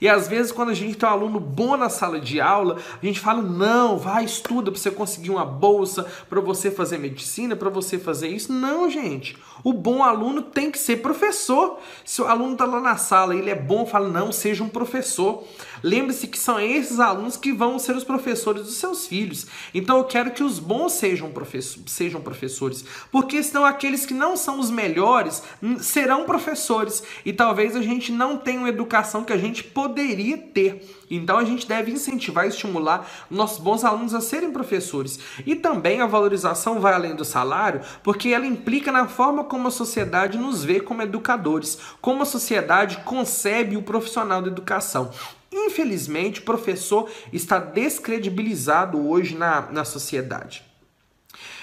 E às vezes quando a gente tem um aluno bom na sala de aula, a gente fala, não, vai, estuda para você conseguir uma bolsa, para você fazer medicina, para você fazer isso. Não, gente, o bom aluno tem que ser professor. Se o aluno está lá na sala e ele é bom, fala, não, seja um professor. Lembre-se que são esses alunos que vão ser os professores dos seus filhos. Então eu quero que os bons sejam professores, porque senão aqueles que não são os melhores serão professores. E talvez a gente não tenha uma educação que a gente poderia ter. Então a gente deve incentivar e estimular nossos bons alunos a serem professores. E também a valorização vai além do salário, porque ela implica na forma como a sociedade nos vê como educadores, como a sociedade concebe o profissional da educação. Infelizmente, o professor está descredibilizado hoje na sociedade.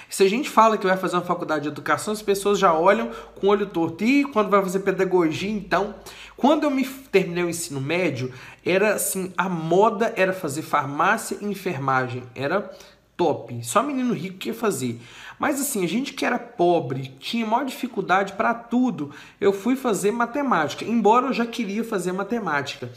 Se a gente fala que vai fazer uma faculdade de educação, as pessoas já olham com o olho torto. E quando vai fazer pedagogia, então? Quando eu terminei o ensino médio, era assim, a moda era fazer farmácia e enfermagem. Era top. Só menino rico que ia fazer. Mas assim, a gente que era pobre, tinha maior dificuldade para tudo. Eu fui fazer matemática, embora eu já queria fazer matemática.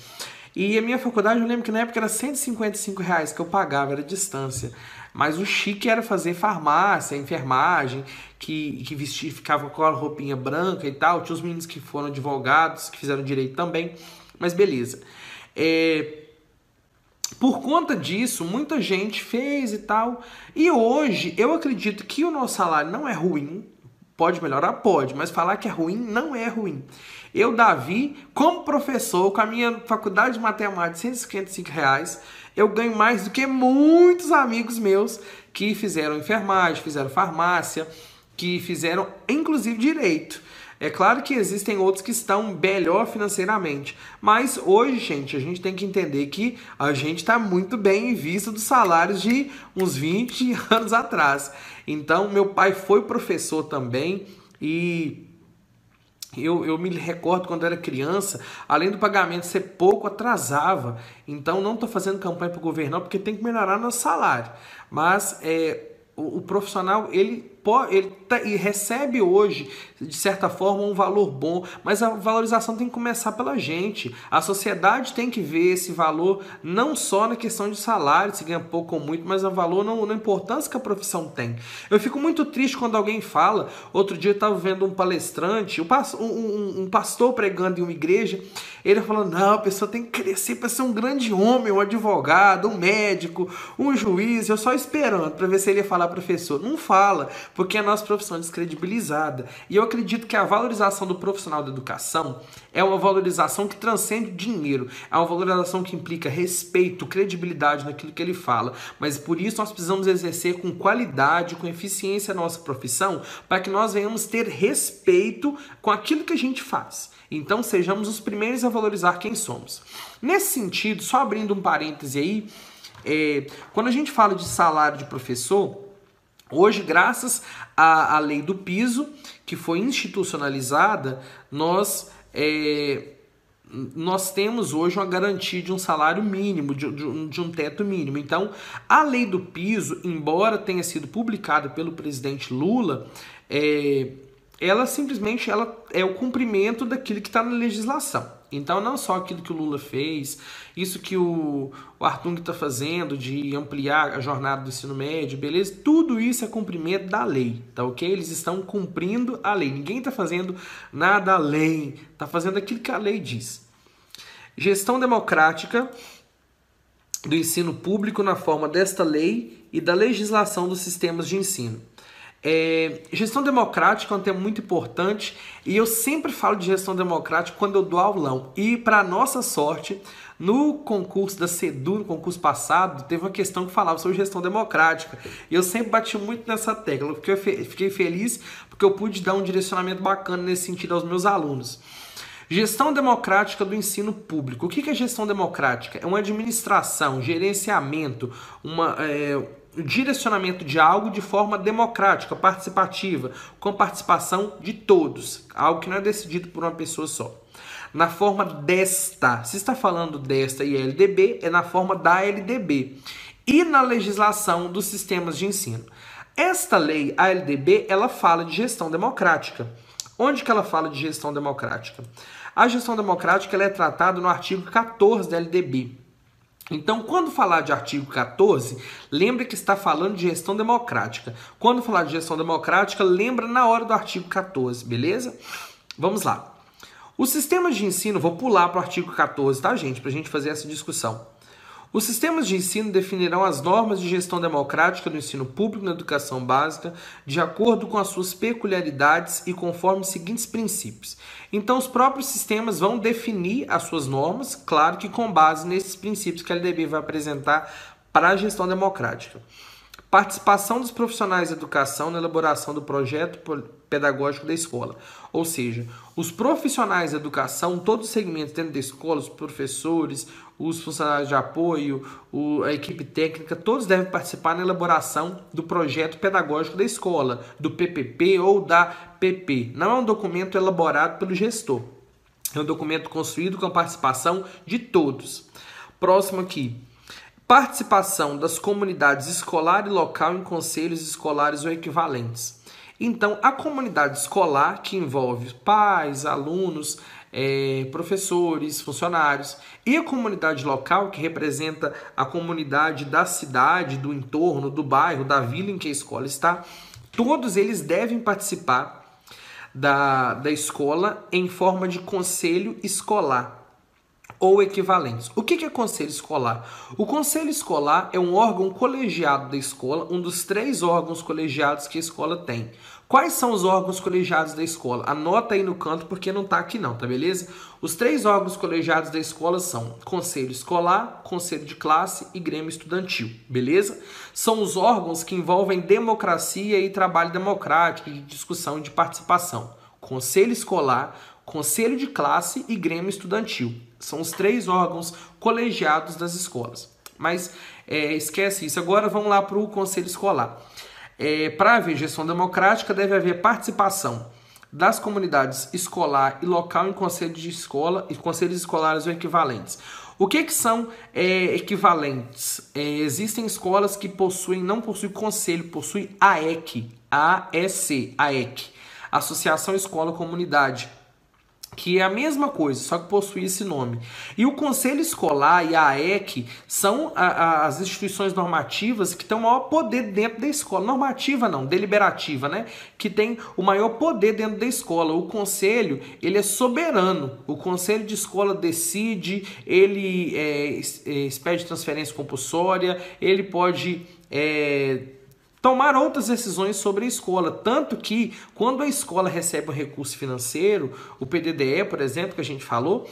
E a minha faculdade, eu lembro que na época era R$155 que eu pagava, era distância. Mas o chique era fazer farmácia, enfermagem, que vestia, ficava com a roupinha branca e tal. Tinha os meninos que foram advogados, que fizeram direito também. Mas beleza. Por conta disso, muita gente fez e tal. E hoje, eu acredito que o nosso salário não é ruim. Pode melhorar? Pode, mas falar que é ruim não é ruim. Eu, Davi, como professor, com a minha faculdade de matemática, R$155, eu ganho mais do que muitos amigos meus que fizeram enfermagem, fizeram farmácia, que fizeram, inclusive, direito. É claro que existem outros que estão melhor financeiramente, mas hoje, gente, a gente tem que entender que a gente está muito bem em vista dos salários de uns 20 anos atrás. Então, meu pai foi professor também e eu me recordo quando eu era criança, além do pagamento ser pouco, atrasava. Então, não estou fazendo campanha para o governo, não, porque tem que melhorar nosso salário. Mas o profissional, ele recebe hoje, de certa forma, um valor bom, mas a valorização tem que começar pela gente. A sociedade tem que ver esse valor não só na questão de salário, se ganha pouco ou muito, mas o valor na importância que a profissão tem. Eu fico muito triste quando alguém fala, outro dia eu estava vendo um palestrante, um pastor pregando em uma igreja, ele falou, não, a pessoa tem que crescer para ser um grande homem, um advogado, um médico, um juiz, eu só esperando para ver se ele ia falar professor. Não fala, porque a nossa profissão é descredibilizada. E eu acredito que a valorização do profissional da educação é uma valorização que transcende o dinheiro, é uma valorização que implica respeito, credibilidade naquilo que ele fala, mas por isso nós precisamos exercer com qualidade, com eficiência a nossa profissão, para que nós venhamos ter respeito com aquilo que a gente faz. Então sejamos os primeiros a valorizar quem somos. Nesse sentido, só abrindo um parêntese aí, quando a gente fala de salário de professor, hoje, graças à lei do piso, que foi institucionalizada, nós temos hoje uma garantia de um salário mínimo, de um teto mínimo. Então, a lei do piso, embora tenha sido publicada pelo presidente Lula, ela simplesmente é o cumprimento daquilo que está na legislação. Então, não só aquilo que o Lula fez, isso que o Artung está fazendo de ampliar a jornada do ensino médio, beleza? Tudo isso é cumprimento da lei, tá ok? Eles estão cumprindo a lei. Ninguém está fazendo nada além, está fazendo aquilo que a lei diz. Gestão democrática do ensino público na forma desta lei e da legislação dos sistemas de ensino. Gestão democrática é um tema muito importante e eu sempre falo de gestão democrática quando eu dou aulão. E para nossa sorte, no concurso da SEDU, no concurso passado, teve uma questão que falava sobre gestão democrática. E eu sempre bati muito nessa tecla, porque eu fiquei feliz porque eu pude dar um direcionamento bacana nesse sentido aos meus alunos. Gestão democrática do ensino público. O que é gestão democrática? É uma administração, gerenciamento, direcionamento de algo de forma democrática, participativa, com participação de todos, algo que não é decidido por uma pessoa só. Na forma desta, se está falando desta e LDB, é na forma da LDB. E na legislação dos sistemas de ensino. Esta lei, a LDB, ela fala de gestão democrática. Onde que ela fala de gestão democrática? A gestão democrática ela é tratada no artigo 14 da LDB. Então, quando falar de artigo 14, lembra que está falando de gestão democrática. Quando falar de gestão democrática, lembra na hora do artigo 14, beleza? Vamos lá. Os sistemas de ensino, vou pular para o artigo 14, tá, gente? Para a gente fazer essa discussão. Os sistemas de ensino definirão as normas de gestão democrática do ensino público na educação básica de acordo com as suas peculiaridades e conforme os seguintes princípios. Então, os próprios sistemas vão definir as suas normas, claro que com base nesses princípios que a LDB vai apresentar para a gestão democrática. Participação dos profissionais da educação na elaboração do projeto pedagógico da escola. Ou seja, os profissionais da educação, todos os segmentos dentro da escola, os professores, os funcionários de apoio, a equipe técnica, todos devem participar na elaboração do projeto pedagógico da escola, do PPP ou da PP. Não é um documento elaborado pelo gestor. É um documento construído com a participação de todos. Próximo aqui. Participação das comunidades escolar e local em conselhos escolares ou equivalentes. Então, a comunidade escolar, que envolve pais, alunos, professores, funcionários, e a comunidade local, que representa a comunidade da cidade, do entorno, do bairro, da vila em que a escola está, todos eles devem participar da escola em forma de conselho escolar ou equivalentes. O que é conselho escolar? O conselho escolar é um órgão colegiado da escola, um dos 3 órgãos colegiados que a escola tem. Quais são os órgãos colegiados da escola? Anota aí no canto porque não tá aqui não, tá beleza? Os 3 órgãos colegiados da escola são conselho escolar, conselho de classe e grêmio estudantil, beleza? São os órgãos que envolvem democracia e trabalho democrático, de discussão e de participação. Conselho escolar, conselho de classe e grêmio estudantil. São os 3 órgãos colegiados das escolas. Mas esquece isso. Agora vamos lá para o conselho escolar. Para haver gestão democrática, deve haver participação das comunidades escolar e local em conselhos de escola e conselhos escolares ou equivalentes. O que são equivalentes? Existem escolas que não possuem conselho, possuem AEC, AEC, Associação Escola Comunidade, que é a mesma coisa, só que possui esse nome. E o Conselho Escolar e a AEC são as instituições normativas que têm o maior poder dentro da escola. Normativa não, deliberativa, né? Que tem o maior poder dentro da escola. O conselho, ele é soberano. O conselho de escola decide, ele expede transferência compulsória, ele pode tomar outras decisões sobre a escola. Tanto que, quando a escola recebe um recurso financeiro, o PDDE, por exemplo, que a gente falou,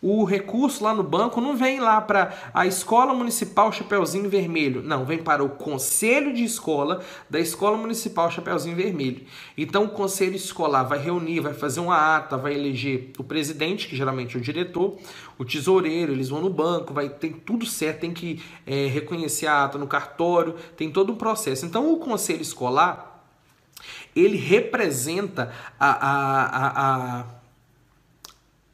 o recurso lá no banco não vem lá para a Escola Municipal Chapeuzinho Vermelho. Não, vem para o Conselho de Escola da Escola Municipal Chapeuzinho Vermelho. Então, o Conselho Escolar vai reunir, vai fazer uma ata, vai eleger o presidente, que geralmente é o diretor, o tesoureiro, eles vão no banco, tem tudo certo, tem que reconhecer a ata no cartório, tem todo um processo. Então, o Conselho Escolar, ele representa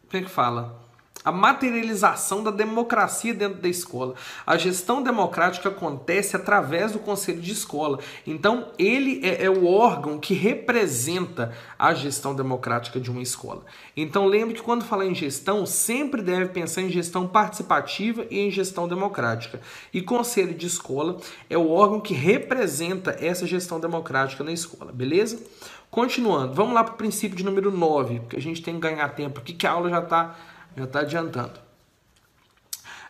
como é que fala? A materialização da democracia dentro da escola. A gestão democrática acontece através do conselho de escola. Então, ele é o órgão que representa a gestão democrática de uma escola. Então, lembre que quando falar em gestão, sempre deve pensar em gestão participativa e em gestão democrática. E conselho de escola é o órgão que representa essa gestão democrática na escola, beleza? Continuando, vamos lá para o princípio de número 9, porque a gente tem que ganhar tempo aqui, que a aula já está adiantando.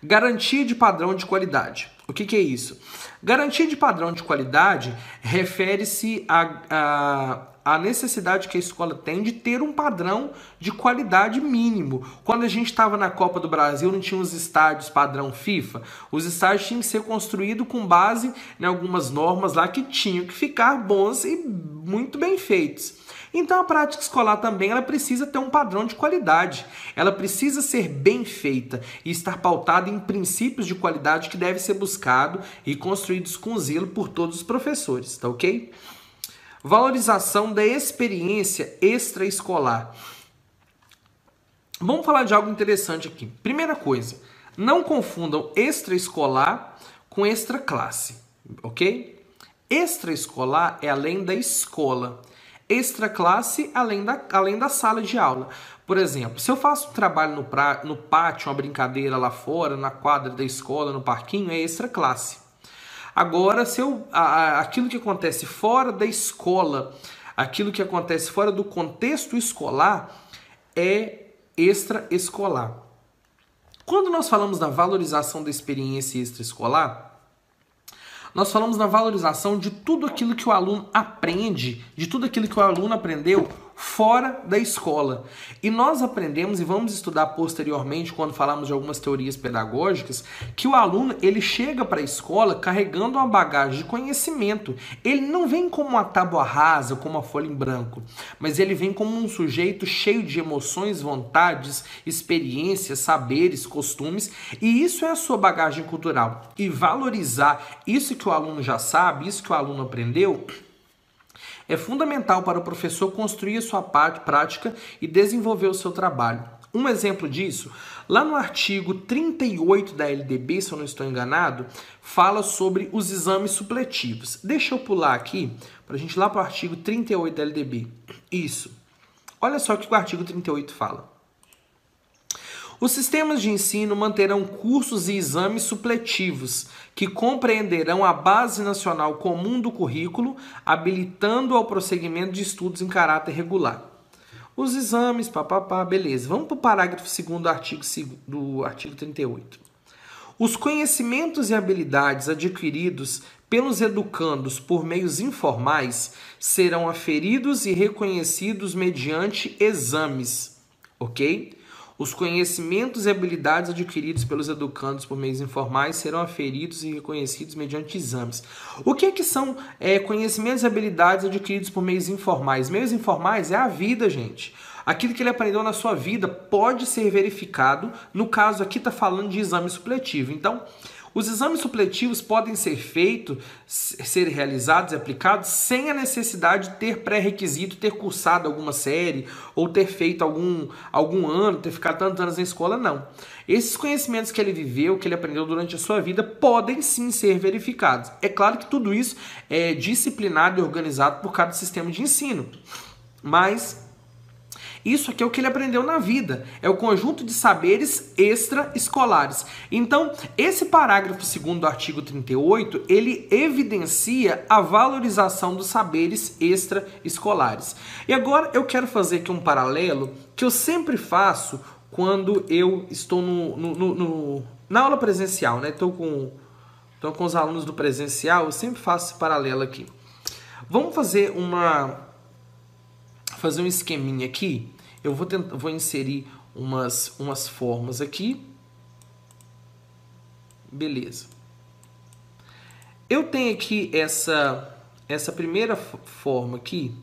Garantia de padrão de qualidade. O que é isso? Garantia de padrão de qualidade refere-se à necessidade que a escola tem de ter um padrão de qualidade mínimo. Quando a gente estava na Copa do Brasil, não tinha os estádios padrão FIFA. Os estádios tinham que ser construídos com base em algumas normas lá que tinham que ficar bons e muito bem feitos. Então a prática escolar também ela precisa ter um padrão de qualidade. Ela precisa ser bem feita e estar pautada em princípios de qualidade que devem ser buscados e construídos com zelo por todos os professores, tá ok? Valorização da experiência extraescolar. Vamos falar de algo interessante aqui. Primeira coisa, não confundam extraescolar com extraclasse, ok? Extraescolar é além da escola. Extraclasse além da sala de aula. Por exemplo, se eu faço um trabalho no pátio, uma brincadeira lá fora, na quadra da escola, no parquinho, é extraclasse. Agora, aquilo que acontece fora da escola, aquilo que acontece fora do contexto escolar, é extraescolar. Quando nós falamos da valorização da experiência extraescolar, nós falamos na valorização de tudo aquilo que o aluno aprende, de tudo aquilo que o aluno aprendeu fora da escola. E nós aprendemos, e vamos estudar posteriormente, quando falamos de algumas teorias pedagógicas, que o aluno ele chega para a escola carregando uma bagagem de conhecimento. Ele não vem como uma tábua rasa, como uma folha em branco, mas ele vem como um sujeito cheio de emoções, vontades, experiências, saberes, costumes, e isso é a sua bagagem cultural. E valorizar isso que o aluno já sabe, isso que o aluno aprendeu, é fundamental para o professor construir a sua prática e desenvolver o seu trabalho. Um exemplo disso, lá no artigo 38 da LDB, se eu não estou enganado, fala sobre os exames supletivos. Deixa eu pular aqui, para a gente ir lá para o artigo 38 da LDB. Isso. Olha só o que o artigo 38 fala. Os sistemas de ensino manterão cursos e exames supletivos que compreenderão a base nacional comum do currículo, habilitando ao prosseguimento de estudos em caráter regular. Os exames, beleza. Vamos para o parágrafo 2º do artigo 38. Os conhecimentos e habilidades adquiridos pelos educandos por meios informais serão aferidos e reconhecidos mediante exames, ok? Os conhecimentos e habilidades adquiridos pelos educandos por meios informais serão aferidos e reconhecidos mediante exames. O que são conhecimentos e habilidades adquiridos por meios informais? Meios informais é a vida, gente. Aquilo que ele aprendeu na sua vida pode ser verificado. No caso aqui está falando de exame supletivo. Então, os exames supletivos podem ser feitos, ser realizados e aplicados sem a necessidade de ter pré-requisito, ter cursado alguma série ou ter feito algum ano, ter ficado tantos anos na escola, não. Esses conhecimentos que ele viveu, que ele aprendeu durante a sua vida, podem sim ser verificados. É claro que tudo isso é disciplinado e organizado por cada sistema de ensino, mas isso aqui é o que ele aprendeu na vida. É o conjunto de saberes extraescolares. Então, esse parágrafo 2º do artigo 38, ele evidencia a valorização dos saberes extraescolares. E agora eu quero fazer aqui um paralelo que eu sempre faço quando eu estou na aula presencial, né? Estou com os alunos do presencial, eu sempre faço esse paralelo aqui. Vamos fazer um esqueminha aqui. Eu vou inserir umas formas aqui. Beleza. Eu tenho aqui essa primeira forma aqui.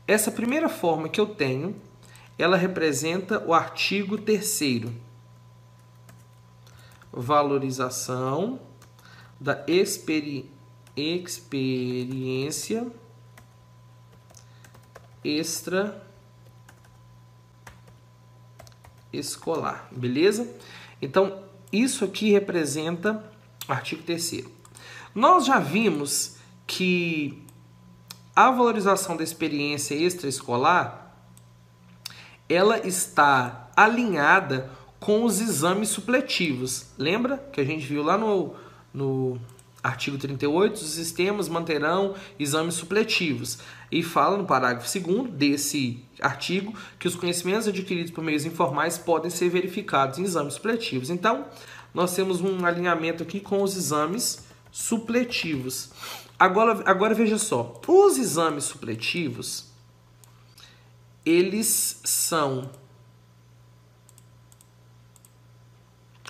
Essa primeira forma que eu tenho, ela representa o artigo 3º. Valorização da experiência extraescolar, beleza? Então, isso aqui representa o artigo 3º. Nós já vimos que a valorização da experiência extraescolar, ela está alinhada com os exames supletivos. Lembra que a gente viu lá no artigo 38, os sistemas manterão exames supletivos. E fala no parágrafo 2º desse artigo que os conhecimentos adquiridos por meios informais podem ser verificados em exames supletivos. Então, nós temos um alinhamento aqui com os exames supletivos. Agora veja só, os exames supletivos, eles são...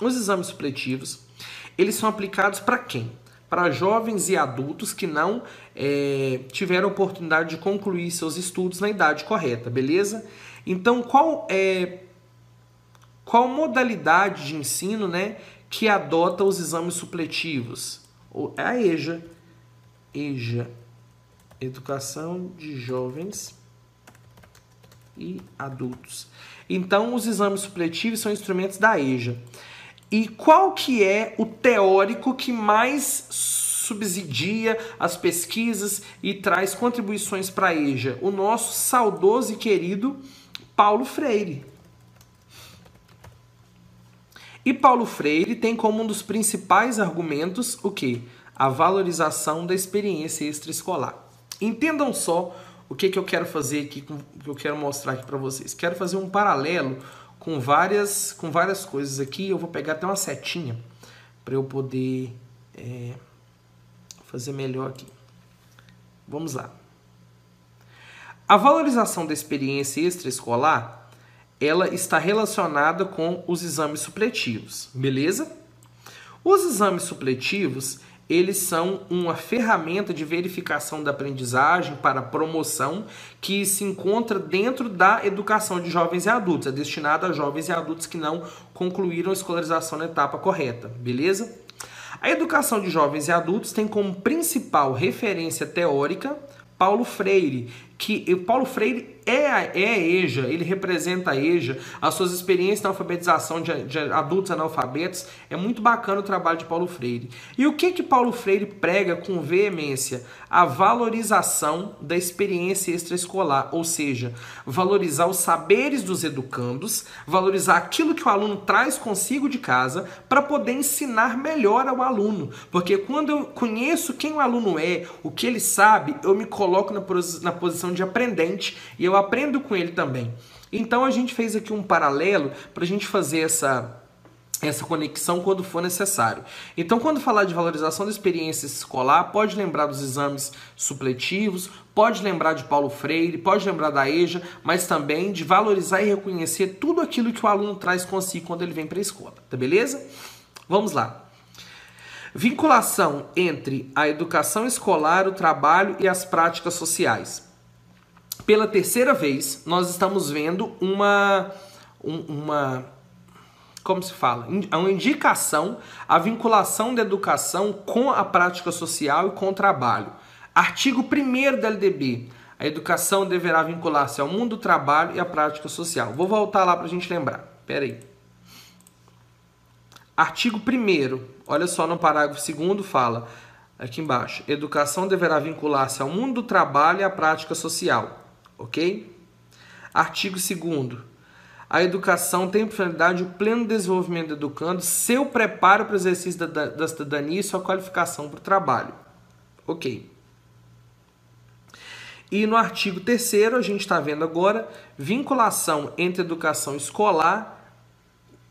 Os exames supletivos, eles são aplicados para quem? Para jovens e adultos que não tiveram oportunidade de concluir seus estudos na idade correta, beleza? Então, qual modalidade de ensino, né, que adota os exames supletivos? É a EJA. EJA, Educação de Jovens e Adultos. Então, os exames supletivos são instrumentos da EJA. E qual que é o teórico que mais subsidia as pesquisas e traz contribuições para a EJA? O nosso saudoso e querido Paulo Freire. E Paulo Freire tem como um dos principais argumentos o quê? A valorização da experiência extraescolar. Entendam só o que eu quero fazer aqui, o que eu quero mostrar aqui para vocês. Quero fazer um paralelo com várias coisas aqui. Eu vou pegar até uma setinha para eu poder fazer melhor aqui. Vamos lá. A valorização da experiência extraescolar, ela está relacionada com os exames supletivos, beleza? Os exames supletivos, eles são uma ferramenta de verificação da aprendizagem para promoção que se encontra dentro da educação de jovens e adultos. É destinada a jovens e adultos que não concluíram a escolarização na etapa correta, beleza? A educação de jovens e adultos tem como principal referência teórica Paulo Freire, que Paulo Freire é a EJA, ele representa a EJA, as suas experiências na alfabetização de adultos analfabetos. É muito bacana o trabalho de Paulo Freire. E o que Paulo Freire prega com veemência? A valorização da experiência extraescolar, ou seja, valorizar os saberes dos educandos, valorizar aquilo que o aluno traz consigo de casa para poder ensinar melhor ao aluno. Porque quando eu conheço quem o aluno é, o que ele sabe, eu me coloco na posição de aprendente e eu aprendo com ele também. Então a gente fez aqui um paralelo para a gente fazer essa conexão quando for necessário. Então, quando falar de valorização da experiência escolar, pode lembrar dos exames supletivos, pode lembrar de Paulo Freire, pode lembrar da EJA, mas também de valorizar e reconhecer tudo aquilo que o aluno traz consigo quando ele vem para a escola, tá beleza? Vamos lá. Vinculação entre a educação escolar, o trabalho e as práticas sociais. Pela terceira vez, nós estamos vendo como se fala? Uma indicação, a vinculação da educação com a prática social e com o trabalho. Artigo 1º da LDB. A educação deverá vincular-se ao mundo do trabalho e à prática social. Vou voltar lá para a gente lembrar. Espera aí. Artigo 1º. Olha só, no parágrafo 2º fala, aqui embaixo, educação deverá vincular-se ao mundo do trabalho e à prática social. Ok? Artigo 2º. A educação tem por finalidade o pleno desenvolvimento do educando, seu preparo para o exercício da cidadania e sua qualificação para o trabalho. Ok. E no artigo 3º, a gente está vendo agora, vinculação entre a educação escolar,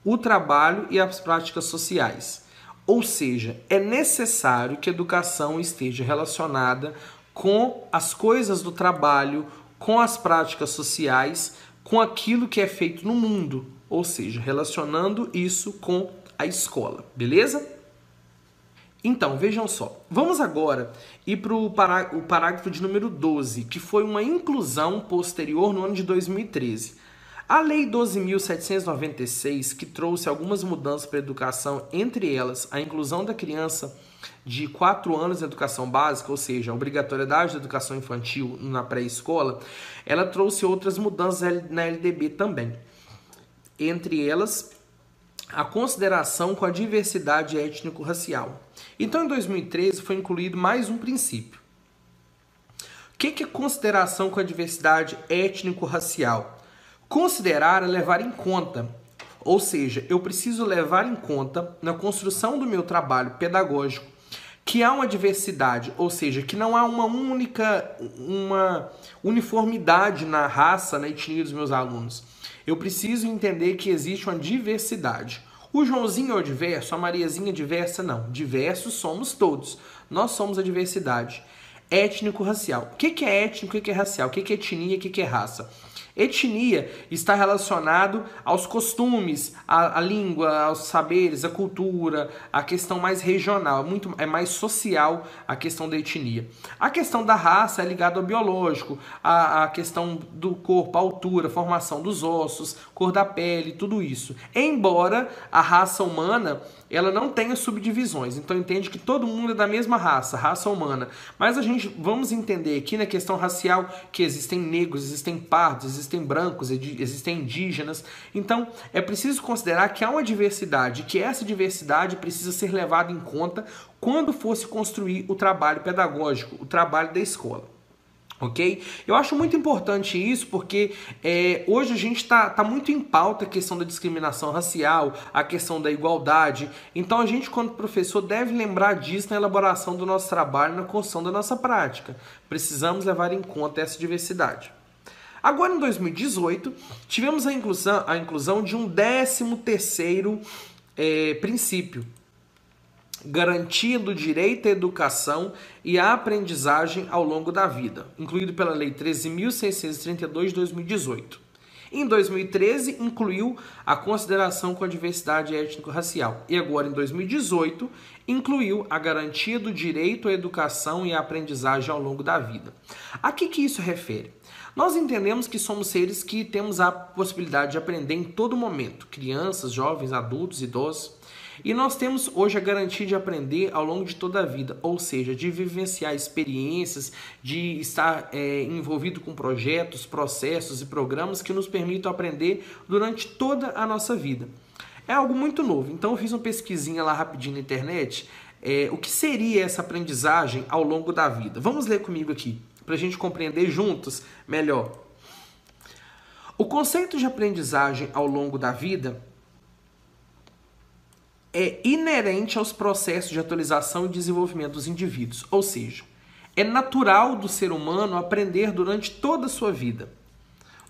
o trabalho e as práticas sociais. Ou seja, é necessário que a educação esteja relacionada com as coisas do trabalho, com as práticas sociais, com aquilo que é feito no mundo, ou seja, relacionando isso com a escola, beleza? Então, vejam só, vamos agora ir para o parágrafo de número 12, que foi uma inclusão posterior no ano de 2013. A Lei 12.796, que trouxe algumas mudanças para a educação, entre elas a inclusão da criança de 4 anos de educação básica, ou seja, a obrigatoriedade da educação infantil na pré-escola, ela trouxe outras mudanças na LDB também. Entre elas, a consideração com a diversidade étnico-racial. Então, em 2013, foi incluído mais um princípio. O que é consideração com a diversidade étnico-racial? Considerar é levar em conta, ou seja, eu preciso levar em conta na construção do meu trabalho pedagógico que há uma diversidade, ou seja, que não há uma uniformidade na raça, na etnia dos meus alunos. Eu preciso entender que existe uma diversidade. O Joãozinho é o diverso, a Mariazinha é diversa? Não. Diversos somos todos. Nós somos a diversidade. Étnico-racial. O que é étnico e o que é racial? O que é etnia e o que é raça? Etnia está relacionado aos costumes, à língua, aos saberes, à cultura, à questão mais regional, é mais social a questão da etnia. A questão da raça é ligada ao biológico, à questão do corpo, a altura, formação dos ossos, cor da pele, tudo isso. Embora a raça humana ela não tenha subdivisões, então entende que todo mundo é da mesma raça, raça humana. Mas vamos entender aqui na questão racial que existem negros, existem pardos, existem brancos, existem indígenas. Então é preciso considerar que há uma diversidade, que essa diversidade precisa ser levada em conta quando fosse construir o trabalho pedagógico, o trabalho da escola. Ok? Eu acho muito importante isso porque hoje a gente está muito em pauta a questão da discriminação racial, a questão da igualdade. Então a gente, quando professor, deve lembrar disso na elaboração do nosso trabalho, na construção da nossa prática. Precisamos levar em conta essa diversidade. Agora, em 2018, tivemos a inclusão de um 13º princípio. Garantia do direito à educação e à aprendizagem ao longo da vida, incluído pela Lei 13.632 de 2018. Em 2013, incluiu a consideração com a diversidade étnico-racial. E agora, em 2018, incluiu a garantia do direito à educação e à aprendizagem ao longo da vida. A que isso refere? Nós entendemos que somos seres que temos a possibilidade de aprender em todo momento, crianças, jovens, adultos, idosos. E nós temos hoje a garantia de aprender ao longo de toda a vida, ou seja, de vivenciar experiências, de estar envolvido com projetos, processos e programas que nos permitam aprender durante toda a nossa vida. É algo muito novo, então eu fiz uma pesquisinha lá rapidinho na internet, o que seria essa aprendizagem ao longo da vida. Vamos ler comigo aqui, para a gente compreender juntos melhor. O conceito de aprendizagem ao longo da vida é inerente aos processos de atualização e desenvolvimento dos indivíduos, ou seja, é natural do ser humano aprender durante toda a sua vida.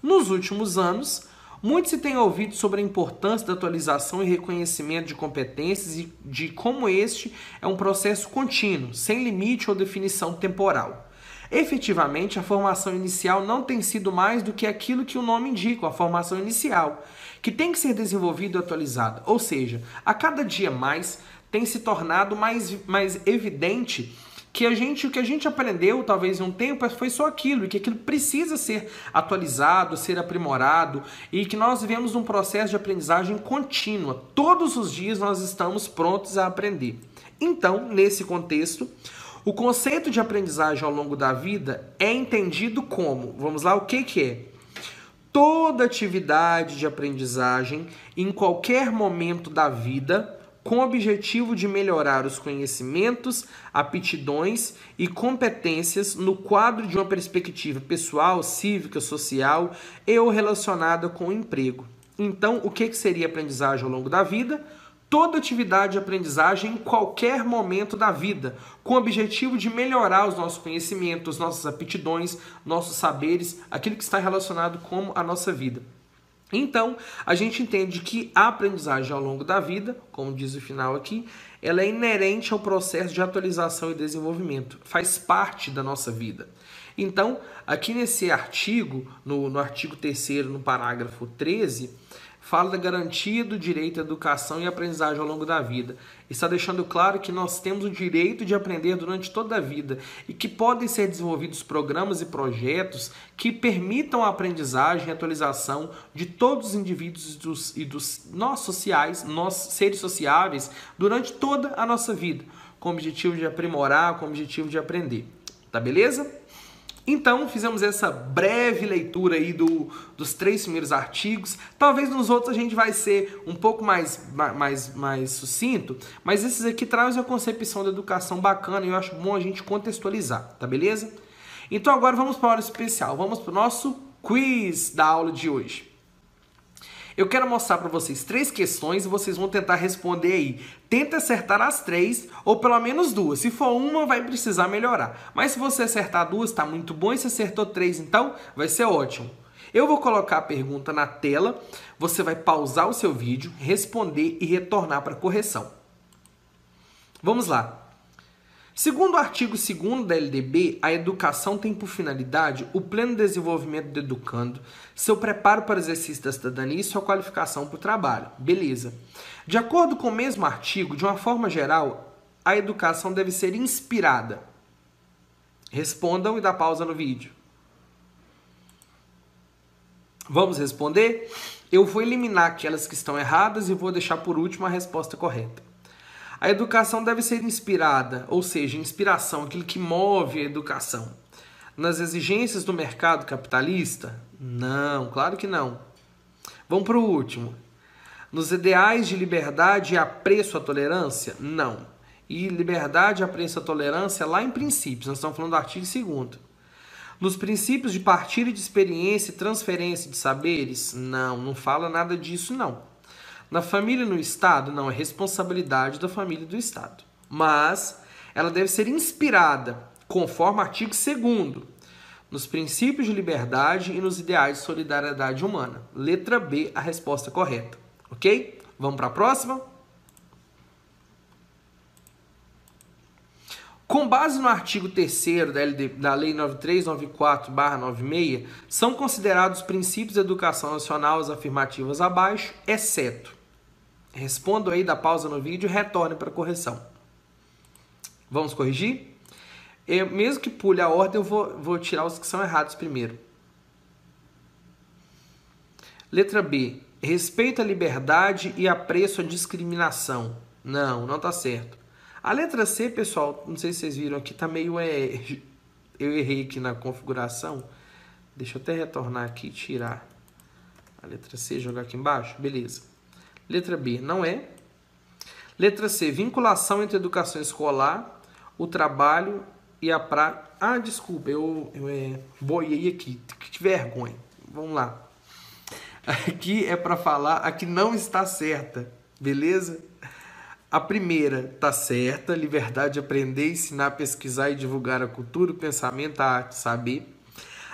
Nos últimos anos, muito se tem ouvido sobre a importância da atualização e reconhecimento de competências e de como este é um processo contínuo, sem limite ou definição temporal. Efetivamente, a formação inicial não tem sido mais do que aquilo que o nome indica, a formação inicial, que tem que ser desenvolvida e atualizada. Ou seja, a cada dia mais tem se tornado mais evidente que o que a gente aprendeu, talvez em um tempo, foi só aquilo, e que aquilo precisa ser atualizado, ser aprimorado, e que nós vivemos um processo de aprendizagem contínua. Todos os dias nós estamos prontos a aprender. Então, nesse contexto, o conceito de aprendizagem ao longo da vida é entendido como, vamos lá, o que é? Toda atividade de aprendizagem em qualquer momento da vida com o objetivo de melhorar os conhecimentos, aptidões e competências no quadro de uma perspectiva pessoal, cívica, social e ou relacionada com o emprego. Então, o que seria aprendizagem ao longo da vida? Toda atividade de aprendizagem em qualquer momento da vida, com o objetivo de melhorar os nossos conhecimentos, nossas aptidões, nossos saberes, aquilo que está relacionado com a nossa vida. Então, a gente entende que a aprendizagem ao longo da vida, como diz o final aqui, ela é inerente ao processo de atualização e desenvolvimento, faz parte da nossa vida. Então, aqui nesse artigo, no artigo 3º, no parágrafo 13, fala da garantia do direito à educação e aprendizagem ao longo da vida. Está deixando claro que nós temos o direito de aprender durante toda a vida e que podem ser desenvolvidos programas e projetos que permitam a aprendizagem e atualização de todos os indivíduos e dos nós sociais, nós seres sociáveis, durante toda a nossa vida, com o objetivo de aprimorar, com o objetivo de aprender. Tá beleza? Então, fizemos essa breve leitura aí dos 3 primeiros artigos. Talvez nos outros a gente vai ser um pouco mais sucinto, mas esses aqui trazem uma concepção da educação bacana e eu acho bom a gente contextualizar, tá beleza? Então agora vamos para a hora especial, vamos para o nosso quiz da aula de hoje. Eu quero mostrar para vocês 3 questões e vocês vão tentar responder aí. Tenta acertar as 3 ou pelo menos 2. Se for uma, vai precisar melhorar. Mas se você acertar 2, tá muito bom. E se acertou 3, então, vai ser ótimo. Eu vou colocar a pergunta na tela. Você vai pausar o seu vídeo, responder e retornar para correção. Vamos lá. Segundo o artigo 2º da LDB, a educação tem por finalidade o pleno desenvolvimento do educando, seu preparo para o exercício da cidadania e sua qualificação para o trabalho. Beleza. De acordo com o mesmo artigo, de uma forma geral, a educação deve ser inspirada. Respondam e dá pausa no vídeo. Vamos responder? Eu vou eliminar aquelas que estão erradas e vou deixar por último a resposta correta. A educação deve ser inspirada, ou seja, inspiração, aquilo que move a educação, nas exigências do mercado capitalista? Não, claro que não. Vamos para o último. Nos ideais de liberdade e apreço à tolerância? Não. E liberdade, apreço à tolerância lá em princípios, nós estamos falando do artigo 2º. Nos princípios de partilha de experiência e transferência de saberes? Não, não fala nada disso não. Na família e no Estado, não, é responsabilidade da família e do Estado. Mas ela deve ser inspirada, conforme o artigo 2º, nos princípios de liberdade e nos ideais de solidariedade humana. Letra B, a resposta correta. Ok? Vamos para a próxima? Com base no artigo 3º da Lei 9394/96, são considerados princípios da educação nacional as afirmativas abaixo, exceto. Respondo aí, dá pausa no vídeo e retorne para a correção. Vamos corrigir? Mesmo que pule a ordem, eu vou tirar os que são errados primeiro. Letra B. Respeito à liberdade e apreço à discriminação. Não, não está certo. A letra C, pessoal, não sei se vocês viram aqui, tá meio... Eu errei aqui na configuração. Deixa eu até retornar aqui e tirar a letra C e jogar aqui embaixo. Beleza. Letra B, não é. Letra C, vinculação entre a educação escolar, o trabalho e a prática. Ah, desculpa, eu boiei aqui. Que vergonha. Vamos lá. Aqui é para falar a que não está certa, beleza? A primeira está certa, liberdade de aprender, ensinar, pesquisar e divulgar a cultura, o pensamento, a arte, saber.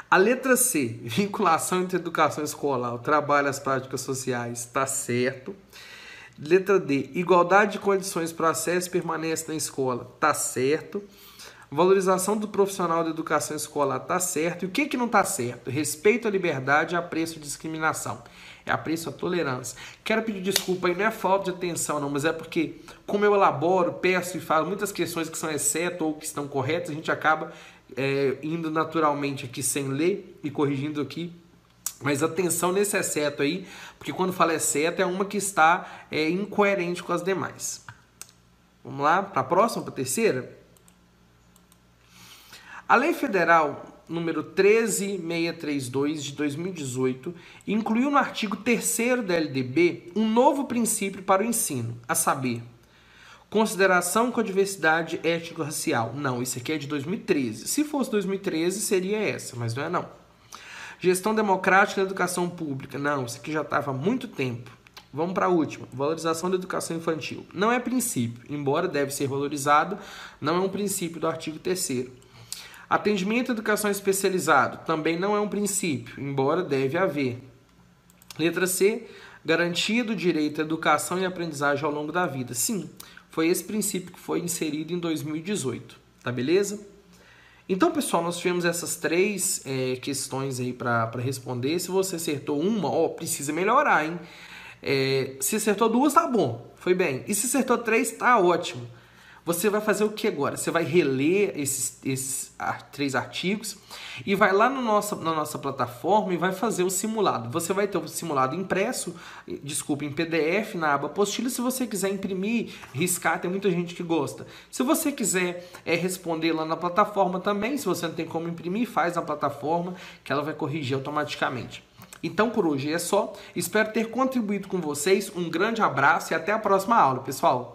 A letra C, vinculação entre a educação escolar, o trabalho e as práticas sociais, está certo. Letra D, igualdade de condições para acesso e permanência na escola, está certo. Valorização do profissional da educação escolar, está certo. E o que não está certo? Respeito à liberdade e apreço à discriminação. É apreço à tolerância. Quero pedir desculpa aí, não é falta de atenção não, mas é porque, como eu elaboro, peço e falo muitas questões que são exceto ou que estão corretas, a gente acaba indo naturalmente aqui sem ler e corrigindo aqui. Mas atenção nesse exceto aí, porque quando fala exceto é uma que está incoerente com as demais. Vamos lá para a próxima, para a terceira? A Lei Federal número 13632 de 2018 incluiu no artigo 3º da LDB um novo princípio para o ensino, a saber, consideração com a diversidade étnico-racial. Não, isso aqui é de 2013. Se fosse 2013, seria essa, mas não é não. Gestão democrática da educação pública. Não, isso aqui já estava há muito tempo. Vamos para a última. Valorização da educação infantil. Não é princípio, embora deve ser valorizado, não é um princípio do artigo 3º. Atendimento à educação especializado. Também não é um princípio, embora deve haver. Letra C. Garantia do direito à educação e aprendizagem ao longo da vida. Sim, Foi esse princípio que foi inserido em 2018, tá beleza? Então, pessoal, nós tivemos essas 3 questões aí para responder. Se você acertou uma, precisa melhorar, hein? Se acertou 2, tá bom, foi bem. E se acertou 3, tá ótimo. Você vai fazer o que agora? Você vai reler esses 3 artigos e vai lá na nossa plataforma e vai fazer o simulado. Você vai ter o simulado impresso, em PDF, na aba apostila. Se você quiser imprimir, riscar, tem muita gente que gosta. Se você quiser responder lá na plataforma também, se você não tem como imprimir, faz na plataforma que ela vai corrigir automaticamente. Então, por hoje é só. Espero ter contribuído com vocês. Um grande abraço e até a próxima aula, pessoal!